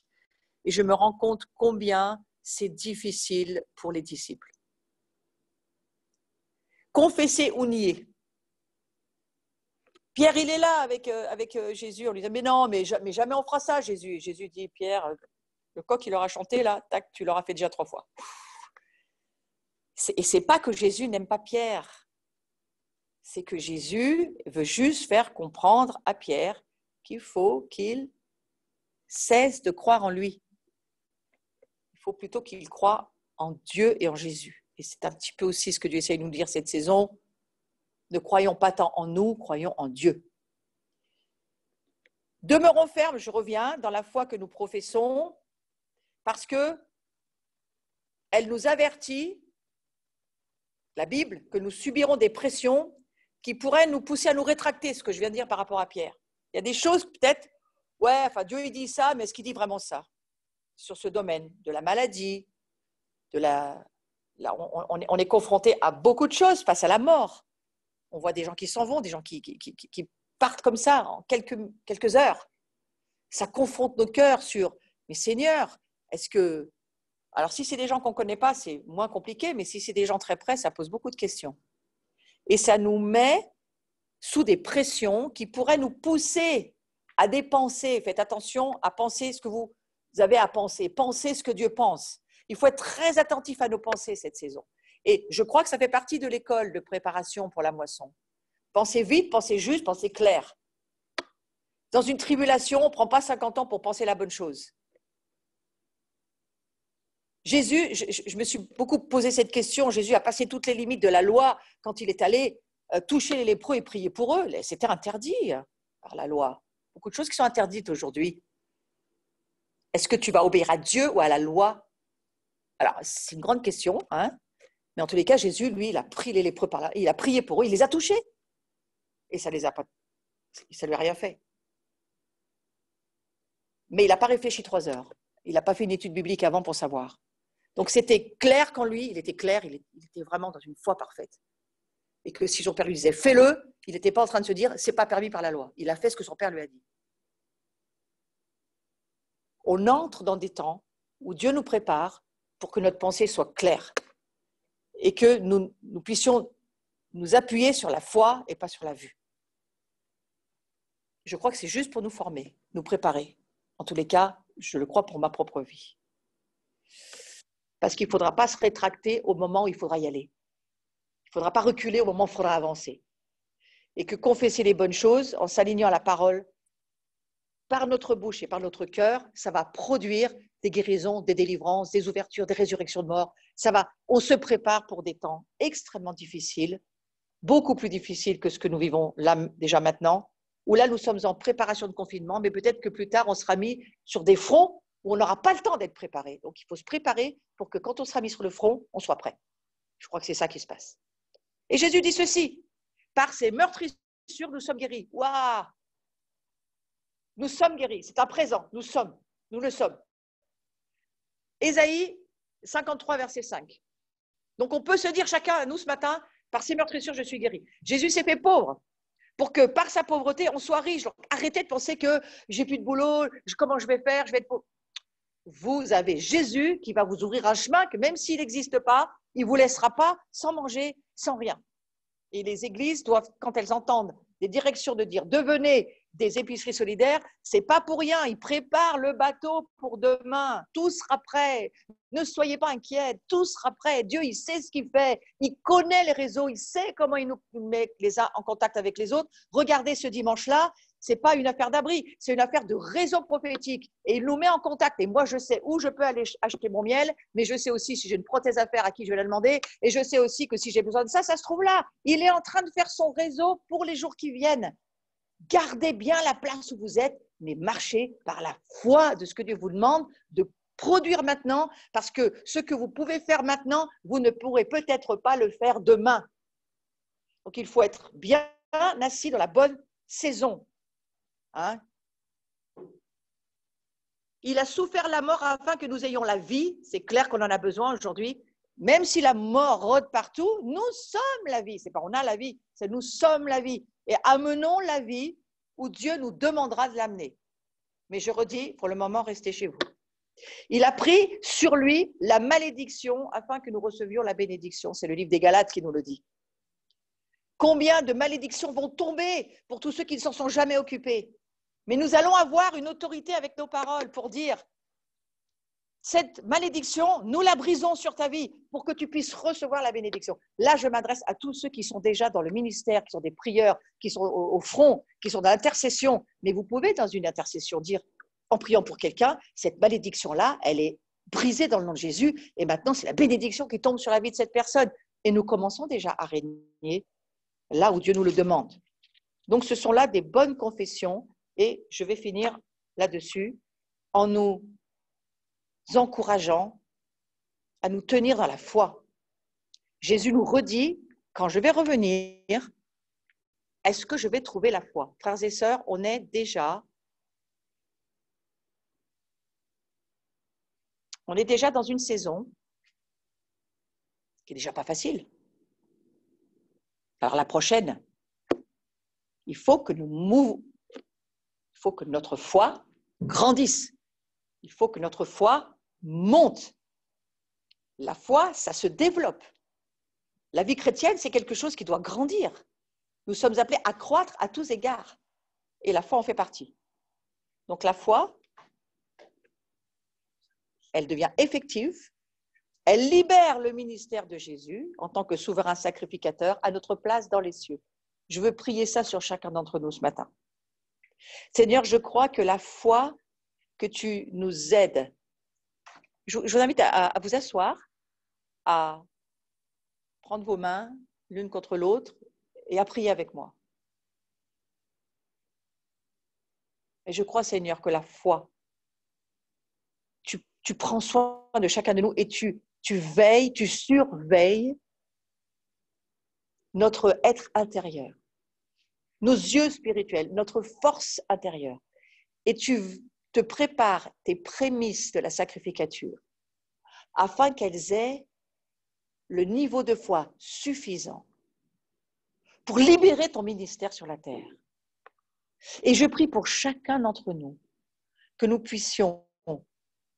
A: et je me rends compte combien c'est difficile pour les disciples. Confesser ou nier. Pierre, il est là avec Jésus. On lui dit, mais non, mais jamais on fera ça, Jésus. Et Jésus dit, Pierre, le coq, il leur a chanté, là, tac, tu l'auras fait déjà 3 fois. Et ce n'est pas que Jésus n'aime pas Pierre. C'est que Jésus veut juste faire comprendre à Pierre qu'il faut qu'il cesse de croire en lui. Il faut plutôt qu'il croie en Dieu et en Jésus. Et c'est un petit peu aussi ce que Dieu essaie de nous dire cette saison. Ne croyons pas tant en nous, croyons en Dieu. Demeurons fermes, je reviens, dans la foi que nous professons, parce que elle nous avertit, la Bible, que nous subirons des pressions qui pourraient nous pousser à nous rétracter, ce que je viens de dire par rapport à Pierre. Il y a des choses peut-être, ouais, enfin Dieu il dit ça, mais est-ce qu'il dit vraiment ça? Sur ce domaine de la maladie, on est confronté à beaucoup de choses face à la mort. On voit des gens qui s'en vont, des gens qui partent comme ça en quelques heures. Ça confronte nos cœurs sur, mais Seigneur, est-ce que... Alors si c'est des gens qu'on ne connaît pas, c'est moins compliqué, mais si c'est des gens très près, ça pose beaucoup de questions. Et ça nous met sous des pressions qui pourraient nous pousser à dépenser. Faites attention à penser ce que vous avez à penser. Pensez ce que Dieu pense. Il faut être très attentif à nos pensées cette saison. Et je crois que ça fait partie de l'école de préparation pour la moisson. Pensez vite, pensez juste, pensez clair. Dans une tribulation, on ne prend pas 50 ans pour penser la bonne chose. Jésus, je me suis beaucoup posé cette question, Jésus a passé toutes les limites de la loi quand il est allé toucher les lépreux et prier pour eux. C'était interdit par la loi. Beaucoup de choses qui sont interdites aujourd'hui. Est-ce que tu vas obéir à Dieu ou à la loi? Alors, c'est une grande question, hein? Mais en tous les cas, Jésus, lui, il a pris les lépreux par là, il a prié pour eux, il les a touchés. Et ça lui a rien fait. Mais il n'a pas réfléchi 3 heures. Il n'a pas fait une étude biblique avant pour savoir. Donc c'était clair qu'en lui, il était clair, il était vraiment dans une foi parfaite. Et que si son père lui disait fais-le, il n'était pas en train de se dire c'est pas permis par la loi. Il a fait ce que son père lui a dit. On entre dans des temps où Dieu nous prépare pour que notre pensée soit claire et que nous puissions nous appuyer sur la foi et pas sur la vue. Je crois que c'est juste pour nous former, nous préparer. En tous les cas, je le crois pour ma propre vie. Parce qu'il ne faudra pas se rétracter au moment où il faudra y aller. Il ne faudra pas reculer au moment où il faudra avancer. Et que confesser les bonnes choses en s'alignant à la parole, par notre bouche et par notre cœur, ça va produire des guérisons, des délivrances, des ouvertures, des résurrections de morts. On se prépare pour des temps extrêmement difficiles, beaucoup plus difficiles que ce que nous vivons là déjà maintenant, où là nous sommes en préparation de confinement, mais peut-être que plus tard on sera mis sur des fronts où on n'aura pas le temps d'être préparé. Donc il faut se préparer pour que quand on sera mis sur le front, on soit prêt. Je crois que c'est ça qui se passe. Et Jésus dit ceci, par ses meurtrissures, nous sommes guéris. Waouh! Nous sommes guéris, c'est un présent, nous le sommes. Ésaïe 53, verset 5. Donc on peut se dire chacun à nous ce matin, par ses meurtrissures, je suis guéri. Jésus s'est fait pauvre pour que par sa pauvreté, on soit riche. Donc, arrêtez de penser que j'ai plus de boulot, comment je vais faire, je vais être pauvre. Vous avez Jésus qui va vous ouvrir un chemin que même s'il n'existe pas, il ne vous laissera pas sans manger, sans rien. Et les églises doivent, quand elles entendent des directions de dire devenez des épiceries solidaires, c'est pas pour rien. Ils préparent le bateau pour demain. Tout sera prêt. Ne soyez pas inquiets. Tout sera prêt. Dieu, il sait ce qu'il fait. Il connaît les réseaux. Il sait comment il nous met les uns en contact avec les autres. Regardez ce dimanche-là. C'est pas une affaire d'abri. C'est une affaire de réseau prophétique. Et il nous met en contact. Et moi, je sais où je peux aller acheter mon miel. Mais je sais aussi si j'ai une prothèse à faire à qui je vais la demander. Et je sais aussi que si j'ai besoin de ça, ça se trouve là. Il est en train de faire son réseau pour les jours qui viennent. Gardez bien la place où vous êtes, mais marchez par la foi de ce que Dieu vous demande de produire maintenant, parce que ce que vous pouvez faire maintenant, vous ne pourrez peut-être pas le faire demain. Donc, il faut être bien assis dans la bonne saison. Hein? Il a souffert la mort afin que nous ayons la vie. C'est clair qu'on en a besoin aujourd'hui. Même si la mort rôde partout, nous sommes la vie. C'est pas on a la vie, c'est nous sommes la vie. Et amenons la vie où Dieu nous demandera de l'amener. Mais je redis, pour le moment, restez chez vous. Il a pris sur lui la malédiction afin que nous recevions la bénédiction. C'est le livre des Galates qui nous le dit. Combien de malédictions vont tomber pour tous ceux qui ne s'en sont jamais occupés? Mais nous allons avoir une autorité avec nos paroles pour dire cette malédiction, nous la brisons sur ta vie pour que tu puisses recevoir la bénédiction. Là, je m'adresse à tous ceux qui sont déjà dans le ministère, qui sont des prieurs, qui sont au front, qui sont dans l'intercession. Mais vous pouvez, dans une intercession, dire, en priant pour quelqu'un, cette malédiction-là, elle est brisée dans le nom de Jésus. Et maintenant, c'est la bénédiction qui tombe sur la vie de cette personne. Et nous commençons déjà à régner là où Dieu nous le demande. Donc, ce sont là des bonnes confessions. Et je vais finir là-dessus en nous encourageant à nous tenir dans la foi. Jésus nous redit, quand je vais revenir, est-ce que je vais trouver la foi? Frères et sœurs, on est déjà dans une saison qui n'est déjà pas facile. Alors la prochaine, il faut que notre foi grandisse. Il faut que notre foi monte. La foi, ça se développe. La vie chrétienne, c'est quelque chose qui doit grandir. Nous sommes appelés à croître à tous égards. Et la foi en fait partie. Donc la foi, elle devient effective. Elle libère le ministère de Jésus en tant que souverain sacrificateur à notre place dans les cieux. Je veux prier ça sur chacun d'entre nous ce matin. Seigneur, je crois que la foi que tu nous aides, je vous invite à vous asseoir, à prendre vos mains l'une contre l'autre et à prier avec moi. Et je crois, Seigneur, que la foi, tu prends soin de chacun de nous et tu veilles, tu surveilles notre être intérieur, nos yeux spirituels, notre force intérieure. Et tu te prépares tes prémices de la sacrificature afin qu'elles aient le niveau de foi suffisant pour libérer ton ministère sur la terre. Et je prie pour chacun d'entre nous que nous puissions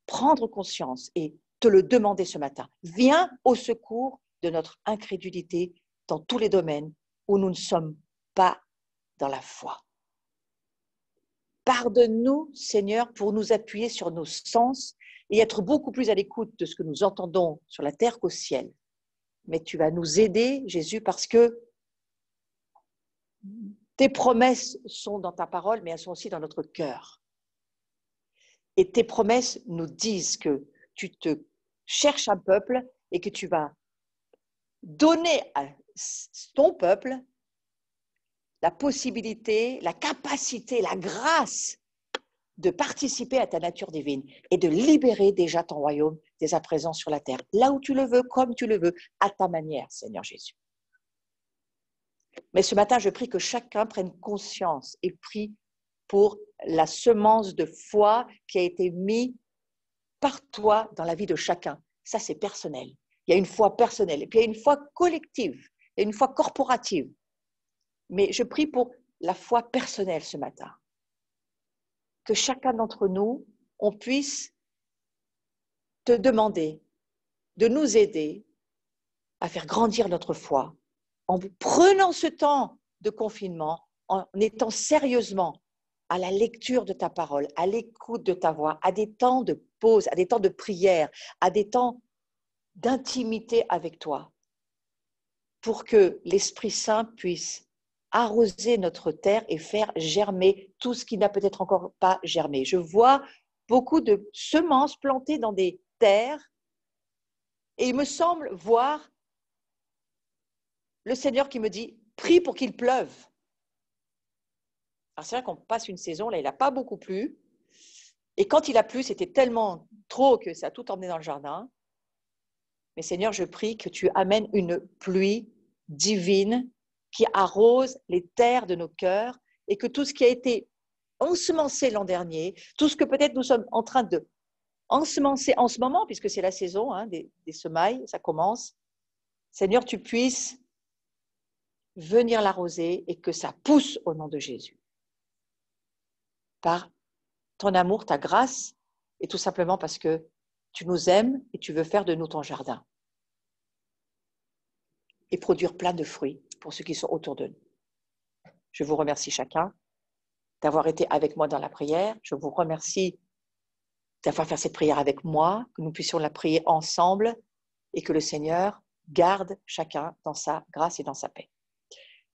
A: prendre conscience et te le demander ce matin. Viens au secours de notre incrédulité dans tous les domaines où nous ne sommes pas dans la foi. Pardonne-nous, Seigneur, pour nous appuyer sur nos sens et être beaucoup plus à l'écoute de ce que nous entendons sur la terre qu'au ciel. Mais tu vas nous aider, Jésus, parce que tes promesses sont dans ta parole, mais elles sont aussi dans notre cœur. Et tes promesses nous disent que tu te cherches un peuple et que tu vas donner à ton peuple la possibilité, la capacité, la grâce de participer à ta nature divine et de libérer déjà ton royaume dès à présent sur la terre, là où tu le veux, comme tu le veux, à ta manière, Seigneur Jésus. Mais ce matin, je prie que chacun prenne conscience et prie pour la semence de foi qui a été mise par toi dans la vie de chacun. Ça, c'est personnel. Il y a une foi personnelle et puis il y a une foi collective, il y a une foi corporative. Mais je prie pour la foi personnelle ce matin. Que chacun d'entre nous, on puisse te demander de nous aider à faire grandir notre foi en prenant ce temps de confinement, en étant sérieusement à la lecture de ta parole, à l'écoute de ta voix, à des temps de pause, à des temps de prière, à des temps d'intimité avec toi, pour que l'Esprit Saint puisse arroser notre terre et faire germer tout ce qui n'a peut-être encore pas germé. Je vois beaucoup de semences plantées dans des terres et il me semble voir le Seigneur qui me dit « Prie pour qu'il pleuve ». Alors c'est vrai qu'on passe une saison, là il n'a pas beaucoup plu, et quand il a plu, c'était tellement trop que ça a tout emmené dans le jardin. Mais Seigneur, je prie que tu amènes une pluie divine qui arrose les terres de nos cœurs et que tout ce qui a été ensemencé l'an dernier, tout ce que peut-être nous sommes en train de ensemencer en ce moment, puisque c'est la saison des semailles, ça commence, Seigneur, tu puisses venir l'arroser et que ça pousse au nom de Jésus. Par ton amour, ta grâce, et tout simplement parce que tu nous aimes et tu veux faire de nous ton jardin. Et produire plein de fruits pour ceux qui sont autour de nous. Je vous remercie chacun d'avoir été avec moi dans la prière. Je vous remercie d'avoir fait cette prière avec moi, que nous puissions la prier ensemble et que le Seigneur garde chacun dans sa grâce et dans sa paix.